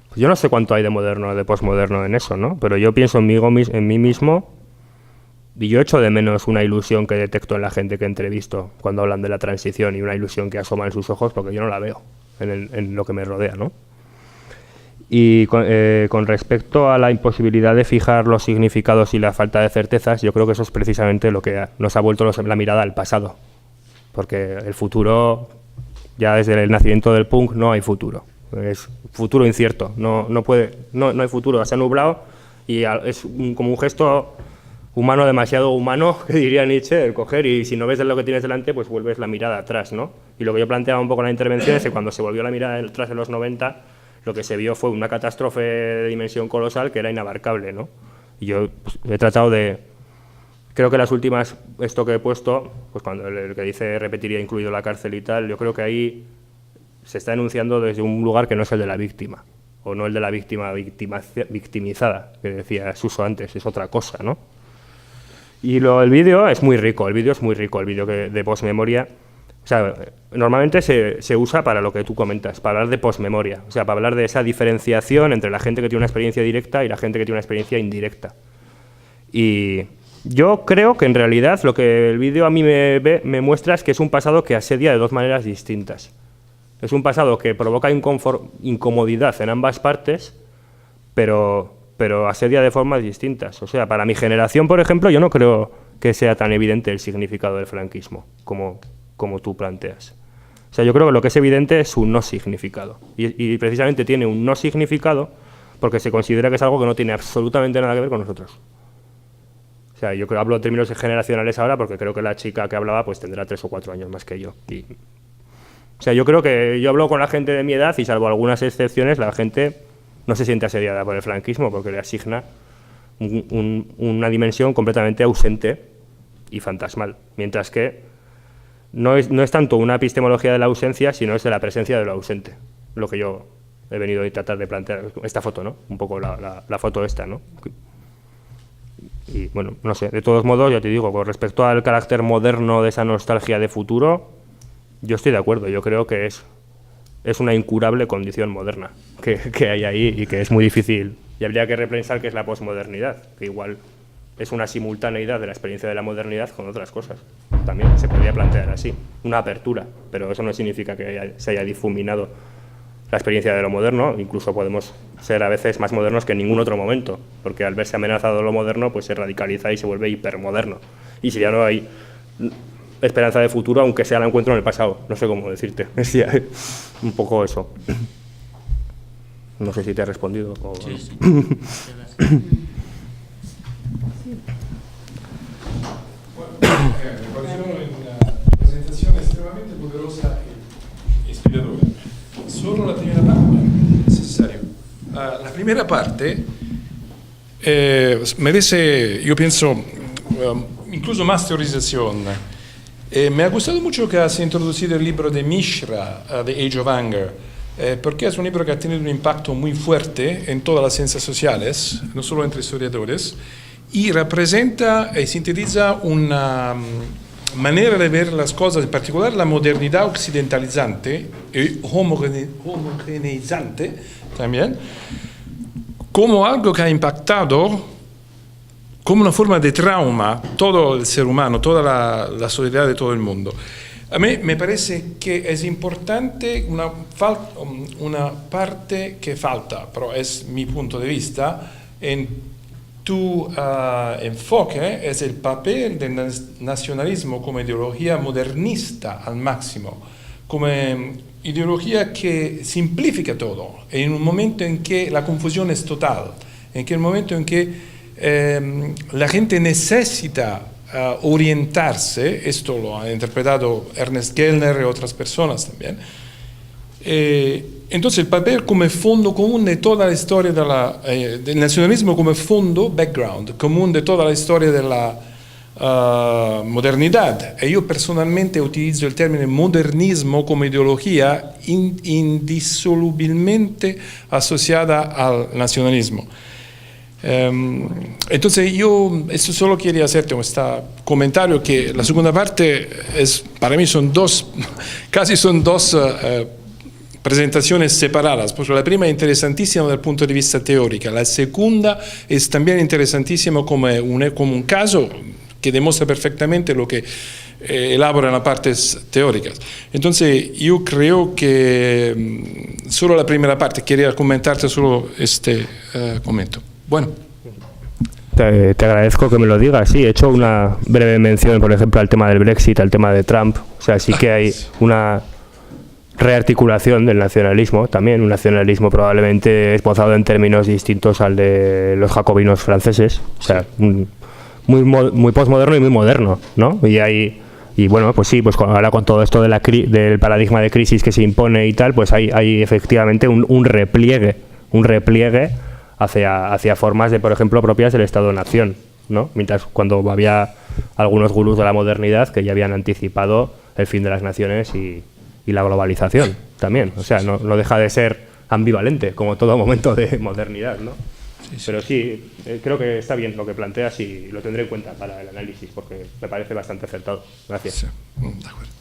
pues yo no sé cuánto hay de moderno o de posmoderno en eso, ¿no? Pero yo pienso en mí mismo y yo echo de menos una ilusión que detecto en la gente que entrevisto cuando hablan de la transición y una ilusión que asoma en sus ojos porque yo no la veo en lo que me rodea, ¿no? Y con respecto a la imposibilidad de fijar los significados y la falta de certezas, yo creo que eso es precisamente lo que nos ha vuelto la mirada al pasado. Porque el futuro, ya desde el nacimiento del punk, no hay futuro. Es futuro incierto, no hay futuro, se ha nublado y es como un gesto humano, demasiado humano, que diría Nietzsche, el coger y si no ves lo que tienes delante, pues vuelves la mirada atrás, ¿no? Y lo que yo planteaba un poco en la intervención es que cuando se volvió la mirada atrás en los 90, lo que se vio fue una catástrofe de dimensión colosal que era inabarcable, ¿no? Y yo pues, he tratado de... Creo que las últimas, esto que he puesto, pues cuando el que dice repetiría incluido la cárcel y tal, yo creo que ahí se está enunciando desde un lugar que no es el de la víctima, o no el de la víctima victimizada, que decía Suso antes, es otra cosa, ¿no? Y el vídeo es muy rico, el vídeo de posmemoria. O sea, normalmente se usa para lo que tú comentas, para hablar de posmemoria, o sea, para hablar de esa diferenciación entre la gente que tiene una experiencia directa y la gente que tiene una experiencia indirecta. Y yo creo que en realidad lo que el vídeo a mí me muestra es que es un pasado que asedia de dos maneras distintas. Es un pasado que provoca incomodidad en ambas partes, pero asedia de formas distintas. O sea, para mi generación, por ejemplo, yo no creo que sea tan evidente el significado del franquismo como tú planteas. O sea, yo creo que lo que es evidente es su no significado. Y precisamente tiene un no significado porque se considera que es algo que no tiene absolutamente nada que ver con nosotros. O sea, yo hablo en términos generacionales ahora porque creo que la chica que hablaba pues tendrá 3 o 4 años más que yo. O sea, yo creo que yo hablo con la gente de mi edad y salvo algunas excepciones, la gente no se siente asediada por el franquismo porque le asigna una dimensión completamente ausente y fantasmal. Mientras que no es tanto una epistemología de la ausencia, sino es de la presencia de lo ausente. Lo que yo he venido a tratar de plantear, esta foto, ¿no? Un poco la foto esta, ¿no? Y bueno, no sé, de todos modos, ya te digo, con respecto al carácter moderno de esa nostalgia de futuro, yo estoy de acuerdo, yo creo que es una incurable condición moderna que hay ahí y que es muy difícil. Y habría que repensar qué es la posmodernidad, que igual es una simultaneidad de la experiencia de la modernidad con otras cosas. También se podría plantear así, una apertura, pero eso no significa que se haya difuminado la experiencia de lo moderno, incluso podemos ser a veces más modernos que en ningún otro momento, porque al verse amenazado lo moderno, pues se radicaliza y se vuelve hipermoderno. Y si ya no hay esperanza de futuro, aunque sea la encuentro en el pasado, no sé cómo decirte, es un poco eso. No sé si te he respondido. O... Sí. Me pareció una presentación extremadamente poderosa e inspiradora. Solo la primera parte es necesario. La primera parte merece, yo pienso, incluso más teorización. Me ha gustado mucho que has introducido el libro de Mishra, The Age of Anger, porque es un libro que ha tenido un impacto muy fuerte en todas las ciencias sociales, no solo entre historiadores, y representa y sintetiza manera de ver las cosas, en particular la modernidad occidentalizante y homogeneizante también, como algo que ha impactado como una forma de trauma todo el ser humano, toda la sociedad de todo el mundo. A mí me parece que es importante una parte que falta, pero es mi punto de vista, en tu enfoque, es el papel del nacionalismo como ideología modernista al máximo, como ideología que simplifica todo, en un momento en que la confusión es total, en el momento en que la gente necesita orientarse, esto lo ha interpretado Ernest Gellner y otras personas también. Entonces el papel como fondo común de toda la historia del nacionalismo como fondo, background, común de toda la historia de la modernidad. E yo personalmente utilizo el término modernismo como ideología indisolublemente asociada al nacionalismo. Entonces yo esto solo quería hacerte este comentario, que la segunda parte para mí casi son dos presentaciones separadas, porque la prima es interesantísima desde el punto de vista teórico, la segunda es también interesantísima como un caso que demuestra perfectamente lo que elaboran las partes teóricas. Entonces yo creo que solo la primera parte, quería comentarte solo este comentario. Bueno. Te agradezco que me lo digas. Sí, he hecho una breve mención, por ejemplo, al tema del Brexit, al tema de Trump. O sea, sí que hay una rearticulación del nacionalismo, también un nacionalismo probablemente esbozado en términos distintos al de los jacobinos franceses. O sea, muy postmoderno y muy moderno, ¿no? Y bueno, pues sí, pues ahora con todo esto del paradigma de crisis que se impone y tal, pues hay efectivamente un repliegue hacia formas de, por ejemplo, propias del Estado-Nación, ¿no? Mientras cuando había algunos gurús de la modernidad que ya habían anticipado el fin de las naciones y la globalización también. O sea, no deja de ser ambivalente, como todo momento de modernidad, ¿no? Pero sí, creo que está bien lo que planteas y lo tendré en cuenta para el análisis, porque me parece bastante acertado. Gracias. Sí, de acuerdo.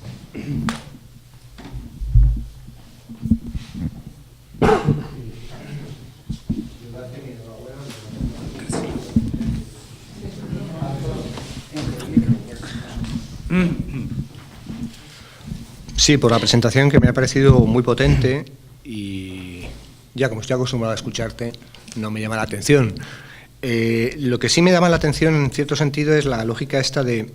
Sí, por la presentación, que me ha parecido muy potente, y ya como estoy acostumbrado a escucharte, no me llama la atención. Lo que sí me llama la atención en cierto sentido es la lógica esta de...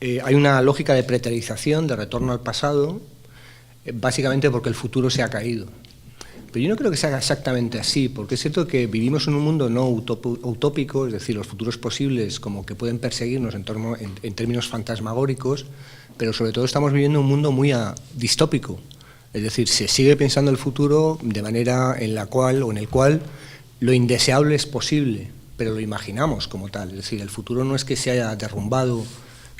hay una lógica de preterización, de retorno al pasado, básicamente porque el futuro se ha caído. Pero yo no creo que sea exactamente así, porque es cierto que vivimos en un mundo no utópico, es decir, los futuros posibles como que pueden perseguirnos en términos fantasmagóricos, pero sobre todo estamos viviendo un mundo muy distópico. Es decir, se sigue pensando el futuro de manera en el cual lo indeseable es posible, pero lo imaginamos como tal. Es decir, el futuro no es que se haya derrumbado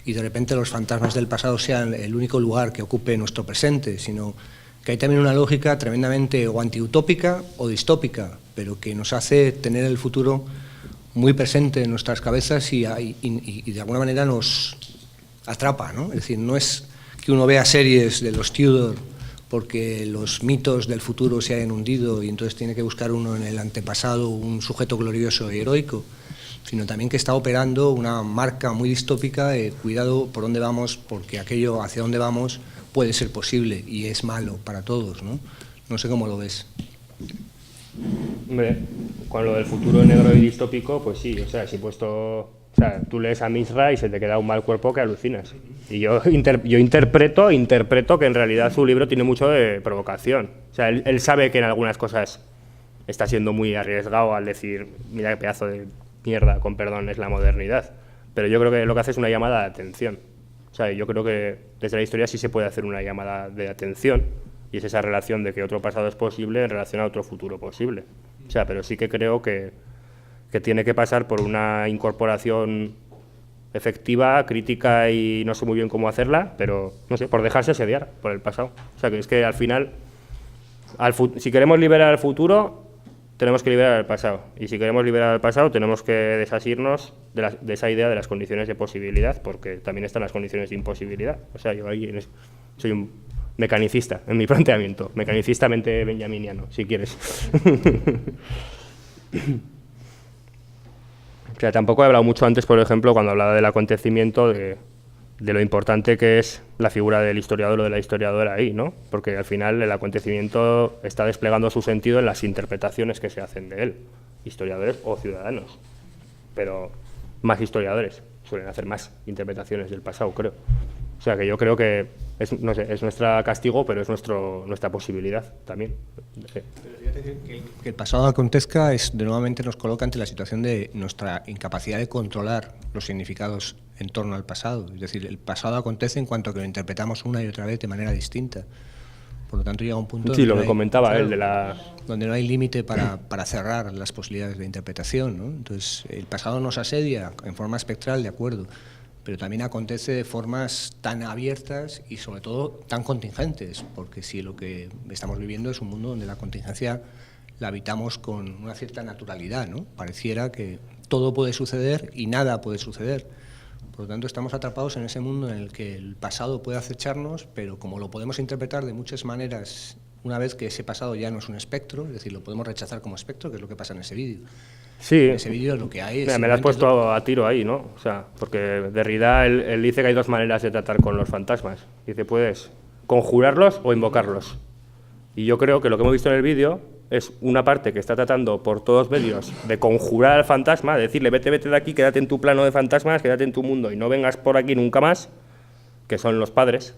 y de repente los fantasmas del pasado sean el único lugar que ocupe nuestro presente, sino que hay también una lógica tremendamente o antiutópica o distópica, pero que nos hace tener el futuro muy presente en nuestras cabezas y de alguna manera nos atrapa, ¿no? Es decir, no es que uno vea series de los Tudor porque los mitos del futuro se hayan hundido y entonces tiene que buscar uno en el antepasado un sujeto glorioso y heroico, sino también que está operando una marca muy distópica de cuidado por dónde vamos, porque aquello hacia dónde vamos puede ser posible y es malo para todos, ¿no? No sé cómo lo ves. Hombre, con lo del futuro negro y distópico, pues sí, o sea, o sea, tú lees a Misra y se te queda un mal cuerpo que alucinas. Y yo interpreto que en realidad su libro tiene mucho de provocación. O sea, él sabe que en algunas cosas está siendo muy arriesgado al decir, mira qué pedazo de mierda, con perdón, es la modernidad. Pero yo creo que lo que hace es una llamada de atención. O sea, yo creo que desde la historia sí se puede hacer una llamada de atención, y es esa relación de que otro pasado es posible en relación a otro futuro posible. O sea, pero sí que creo que tiene que pasar por una incorporación efectiva, crítica, y no sé muy bien cómo hacerla, pero no sé, por dejarse asediar por el pasado. O sea, que es que al final, si queremos liberar al futuro, tenemos que liberar el pasado. Y si queremos liberar el pasado, tenemos que desasirnos de esa idea de las condiciones de posibilidad, porque también están las condiciones de imposibilidad. O sea, yo ahí soy un mecanicista en mi planteamiento, mecanicistamente benjaminiano, si quieres. O sea, tampoco he hablado mucho antes, por ejemplo, cuando hablaba del acontecimiento, de lo importante que es la figura del historiador o de la historiadora ahí, ¿no? Porque al final el acontecimiento está desplegando su sentido en las interpretaciones que se hacen de él, historiadores o ciudadanos, pero más historiadores suelen hacer más interpretaciones del pasado, creo. O sea, que yo creo que no sé, es nuestro castigo, pero es nuestra posibilidad también. Pero fíjate que el pasado acontezca nuevamente nos coloca ante la situación de nuestra incapacidad de controlar los significados en torno al pasado. Es decir, el pasado acontece en cuanto que lo interpretamos una y otra vez de manera distinta. Por lo tanto, llega un punto... Sí, lo que comentaba él de la... donde no hay límite para cerrar las posibilidades de interpretación, ¿no? Entonces, el pasado nos asedia en forma espectral, de acuerdo, pero también acontece de formas tan abiertas y, sobre todo, tan contingentes, porque si lo que estamos viviendo es un mundo donde la contingencia la habitamos con una cierta naturalidad, ¿no? Pareciera que todo puede suceder y nada puede suceder. Por lo tanto, estamos atrapados en ese mundo en el que el pasado puede acecharnos, pero como lo podemos interpretar de muchas maneras, una vez que ese pasado ya no es un espectro, es decir, lo podemos rechazar como espectro, que es lo que pasa en ese vídeo. Sí. En ese vídeo lo que hay es... Mira, me lo has puesto a tiro ahí, ¿no? O sea, porque Derrida, él dice que hay dos maneras de tratar con los fantasmas. Dice, puedes conjurarlos o invocarlos. Y yo creo que lo que hemos visto en el vídeo es una parte que está tratando por todos medios de conjurar al fantasma, de decirle, vete de aquí, quédate en tu plano de fantasmas, quédate en tu mundo y no vengas por aquí nunca más, que son los padres.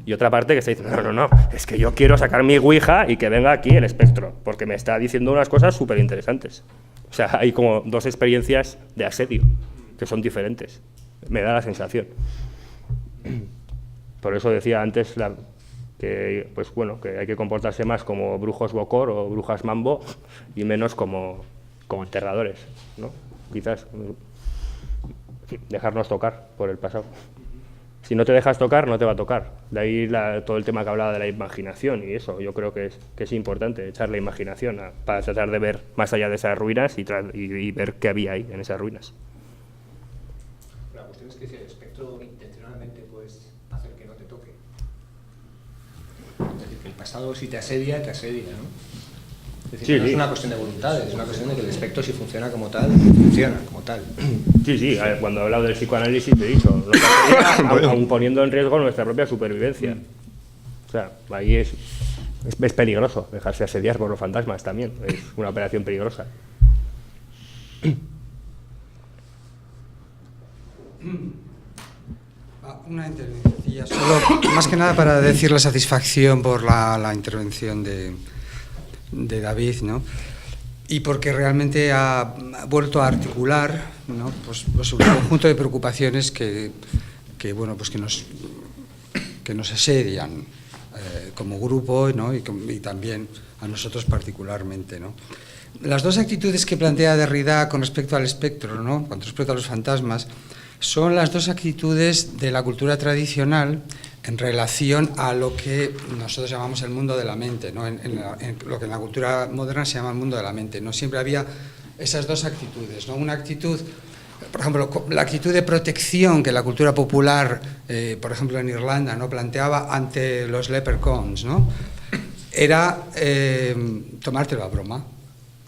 Y otra parte que está diciendo, no, es que yo quiero sacar mi ouija y que venga aquí el espectro, porque me está diciendo unas cosas súper interesantes. O sea, hay como dos experiencias de asedio que son diferentes. Me da la sensación. Por eso decía antes que, pues bueno, que hay que comportarse más como brujos Bokor o brujas Mambo y menos como enterradores, ¿no? Quizás dejarnos tocar por el pasado. Si no te dejas tocar, no te va a tocar. De ahí todo el tema que hablaba de la imaginación y eso. Yo creo que es importante echar la imaginación para tratar de ver más allá de esas ruinas y ver qué había ahí en esas ruinas. La cuestión es que si el espectro intencionalmente puedes hacer que no te toque. Es decir, que el pasado si te asedia, ¿no? Es decir, no es una cuestión de voluntad, es una cuestión de que el espectro si funciona como tal, funciona como tal. Sí, cuando he hablado del psicoanálisis te he dicho, lo que asedia, aún poniendo en riesgo nuestra propia supervivencia. O sea, ahí es peligroso dejarse asediar por los fantasmas también, es una operación peligrosa. Una intervención, solo más que nada para decir la satisfacción por la intervención de David, ¿no? Y porque realmente ha vuelto a articular, ¿no? pues un conjunto de preocupaciones que nos asedian como grupo, ¿no? y también a nosotros particularmente, ¿no? Las dos actitudes que plantea Derrida con respecto al espectro, ¿no? Con respecto a los fantasmas, son las dos actitudes de la cultura tradicional en relación a lo que nosotros llamamos el mundo de la mente, ¿no? en lo que en la cultura moderna se llama el mundo de la mente, ¿no? Siempre había esas dos actitudes, ¿no? Una actitud, por ejemplo, la actitud de protección que la cultura popular, por ejemplo en Irlanda, ¿no? planteaba ante los leprechauns, ¿no? Era tomártelo a broma.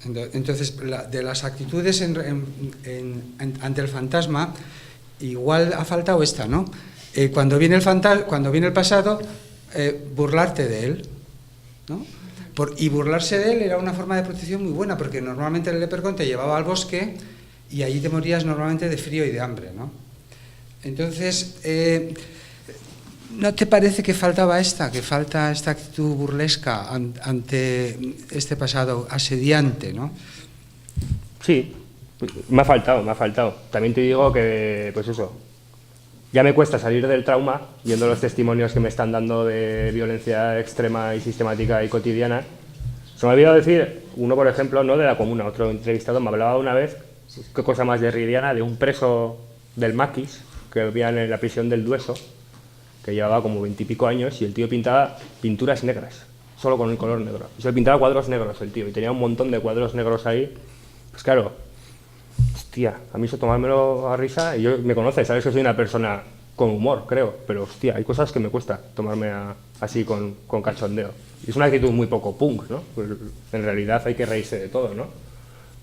Entonces, de las actitudes ante el fantasma, igual ha faltado esta, ¿no? Cuando viene el pasado, burlarte de él, ¿no? Y burlarse de él era una forma de protección muy buena, porque normalmente el leprechaun te llevaba al bosque y allí te morías normalmente de frío y de hambre, ¿no? Entonces, ¿no te parece que falta esta actitud burlesca ante este pasado asediante, ¿no? Sí, me ha faltado. También te digo que, pues eso, ya me cuesta salir del trauma, viendo los testimonios que me están dando de violencia extrema y sistemática y cotidiana. Se me ha olvidado decir, uno por ejemplo, no de la comuna, otro entrevistado me hablaba una vez, qué cosa más derridiana, de un preso del Maquis, que vivía en la prisión del Dueso, que llevaba como 20 y pico años, y el tío pintaba pinturas negras. O solo con el color negro. Y se pintaba cuadros negros el tío, y tenía un montón de cuadros negros ahí. Pues claro, hostia, a mí eso tomármelo a risa, y yo me conoces, sabes que soy una persona con humor, creo, pero hostia, hay cosas que me cuesta tomarme así con cachondeo. Y es una actitud muy poco punk, ¿no? Pues en realidad hay que reírse de todo, ¿no?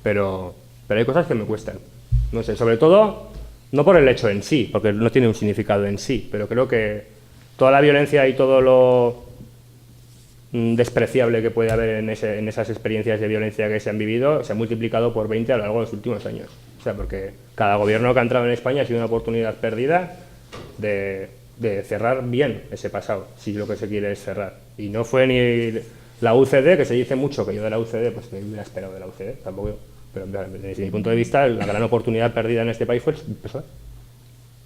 Pero hay cosas que me cuestan. No sé, sobre todo, no por el hecho en sí, porque no tiene un significado en sí, pero creo que toda la violencia y todo lo despreciable que puede haber en esas experiencias de violencia que se han vivido se ha multiplicado por 20 a lo largo de los últimos años. O sea, porque cada gobierno que ha entrado en España ha sido una oportunidad perdida de cerrar bien ese pasado, si lo que se quiere es cerrar. Y no fue ni la UCD, que se dice mucho que yo de la UCD, pues que hubiera esperado de la UCD, tampoco, pero desde mi punto de vista la gran oportunidad perdida en este país fue el PSOE.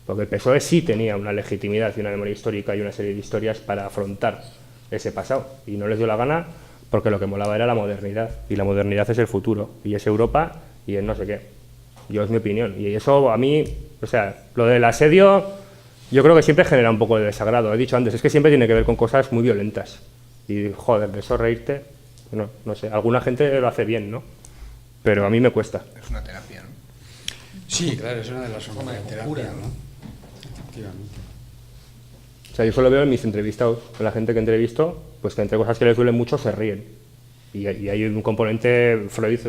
Porque el PSOE sí tenía una legitimidad y una memoria histórica y una serie de historias para afrontar ese pasado, y no les dio la gana porque lo que molaba era la modernidad, y la modernidad es el futuro, y es Europa, y es no sé qué. Yo es mi opinión, y eso a mí, o sea, lo del asedio yo creo que siempre genera un poco de desagrado. He dicho antes, es que siempre tiene que ver con cosas muy violentas, y joder, de eso reírte, no sé, alguna gente lo hace bien, ¿no? Pero a mí me cuesta. Es una terapia, ¿no? Sí, claro, es una de las formas de terapia, ¿no? Efectivamente. O sea, yo solo veo en mis entrevistados, con la gente que entrevisto, pues que entre cosas que les duelen mucho se ríen. Y hay un componente, Freud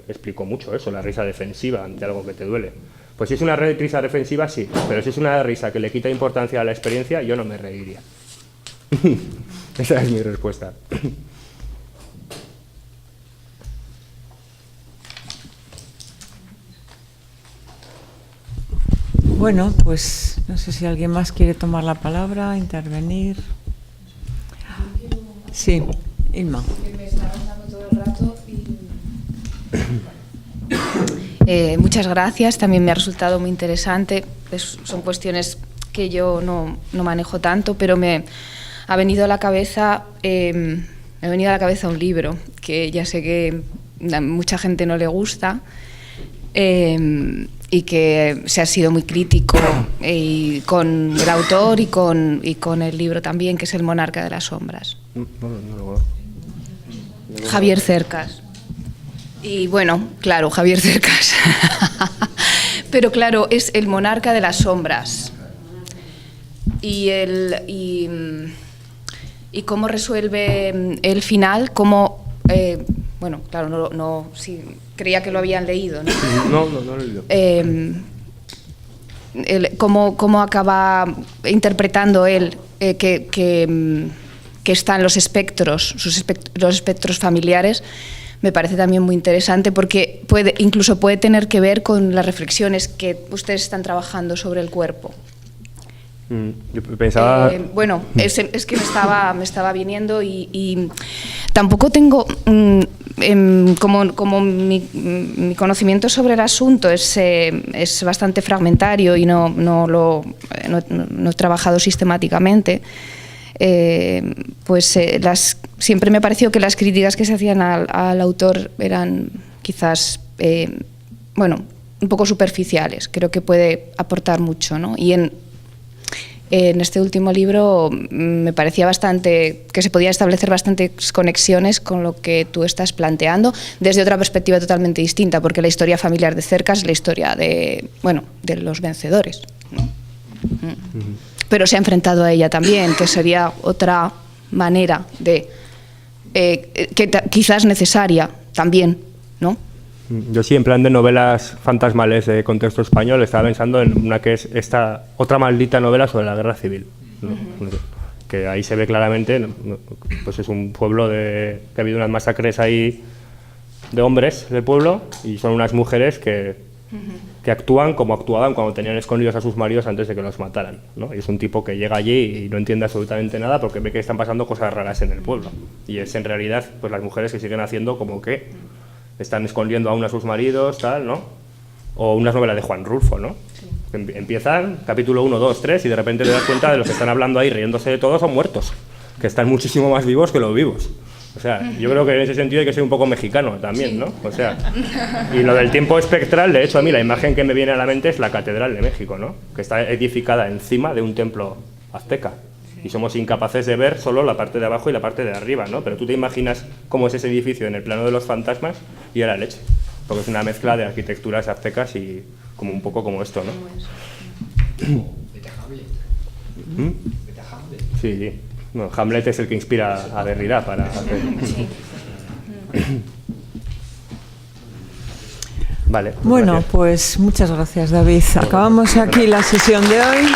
explicó mucho eso, la risa defensiva ante algo que te duele. Pues si es una risa defensiva, sí, pero si es una risa que le quita importancia a la experiencia, yo no me reiría. Esa es mi respuesta. Bueno, pues no sé si alguien más quiere tomar la palabra, intervenir. Sí, Inma. Me está pasando todo el rato y... muchas gracias, también me ha resultado muy interesante. Son cuestiones que yo no manejo tanto, pero me ha venido a la cabeza un libro que ya sé que a mucha gente no le gusta. Y que se ha sido muy crítico y con el autor y con el libro también, que es El monarca de las sombras. Javier Cercas. Y bueno, claro, Javier Cercas. Pero claro, es El monarca de las sombras. Y cómo resuelve el final, cómo... bueno, claro, sí, creía que lo habían leído, ¿no? No lo he leído. Cómo acaba interpretando él que están los espectros, los espectros familiares, me parece también muy interesante porque incluso puede tener que ver con las reflexiones que ustedes están trabajando sobre el cuerpo. Yo pensaba... bueno, es que me estaba viniendo y tampoco tengo, como mi conocimiento sobre el asunto es bastante fragmentario y no he trabajado sistemáticamente, pues siempre me pareció que las críticas que se hacían al autor eran quizás, bueno, un poco superficiales. Creo que puede aportar mucho, ¿no? Y en este último libro me parecía bastante que se podía establecer bastantes conexiones con lo que tú estás planteando desde otra perspectiva totalmente distinta, porque la historia familiar de Cercas es la historia de los vencedores, ¿no? Pero se ha enfrentado a ella también, que sería otra manera de que quizás necesaria también, ¿no? Yo sí, en plan de novelas fantasmales de contexto español, estaba pensando en una que es esta otra maldita novela sobre la guerra civil, ¿no? Que ahí se ve claramente, pues es un pueblo que ha habido unas masacres ahí de hombres del pueblo y son unas mujeres que actúan como actuaban cuando tenían escondidos a sus maridos antes de que los mataran, ¿no? Y es un tipo que llega allí y no entiende absolutamente nada porque ve que están pasando cosas raras en el pueblo y es en realidad pues las mujeres que siguen haciendo como que están escondiendo aún a sus maridos, tal, ¿no? O unas novelas de Juan Rulfo, ¿no? Sí. Empiezan, capítulo 1, 2, 3, y de repente te das cuenta de los que están hablando ahí, riéndose de todos, son muertos, que están muchísimo más vivos que los vivos. O sea, yo creo que en ese sentido hay que ser un poco mexicano también, ¿no? O sea, y lo del tiempo espectral, de hecho, a mí la imagen que me viene a la mente es la Catedral de México, ¿no? Que está edificada encima de un templo azteca. y somos incapaces de ver solo la parte de abajo y la parte de arriba, ¿no? Pero tú te imaginas cómo es ese edificio en el plano de los fantasmas y a la leche, porque es una mezcla de arquitecturas aztecas y como un poco como esto, ¿no? Sí, sí. No, Hamlet es el que inspira a Derrida para hacer... Vale. Bueno, pues muchas gracias, David. Acabamos aquí la sesión de hoy.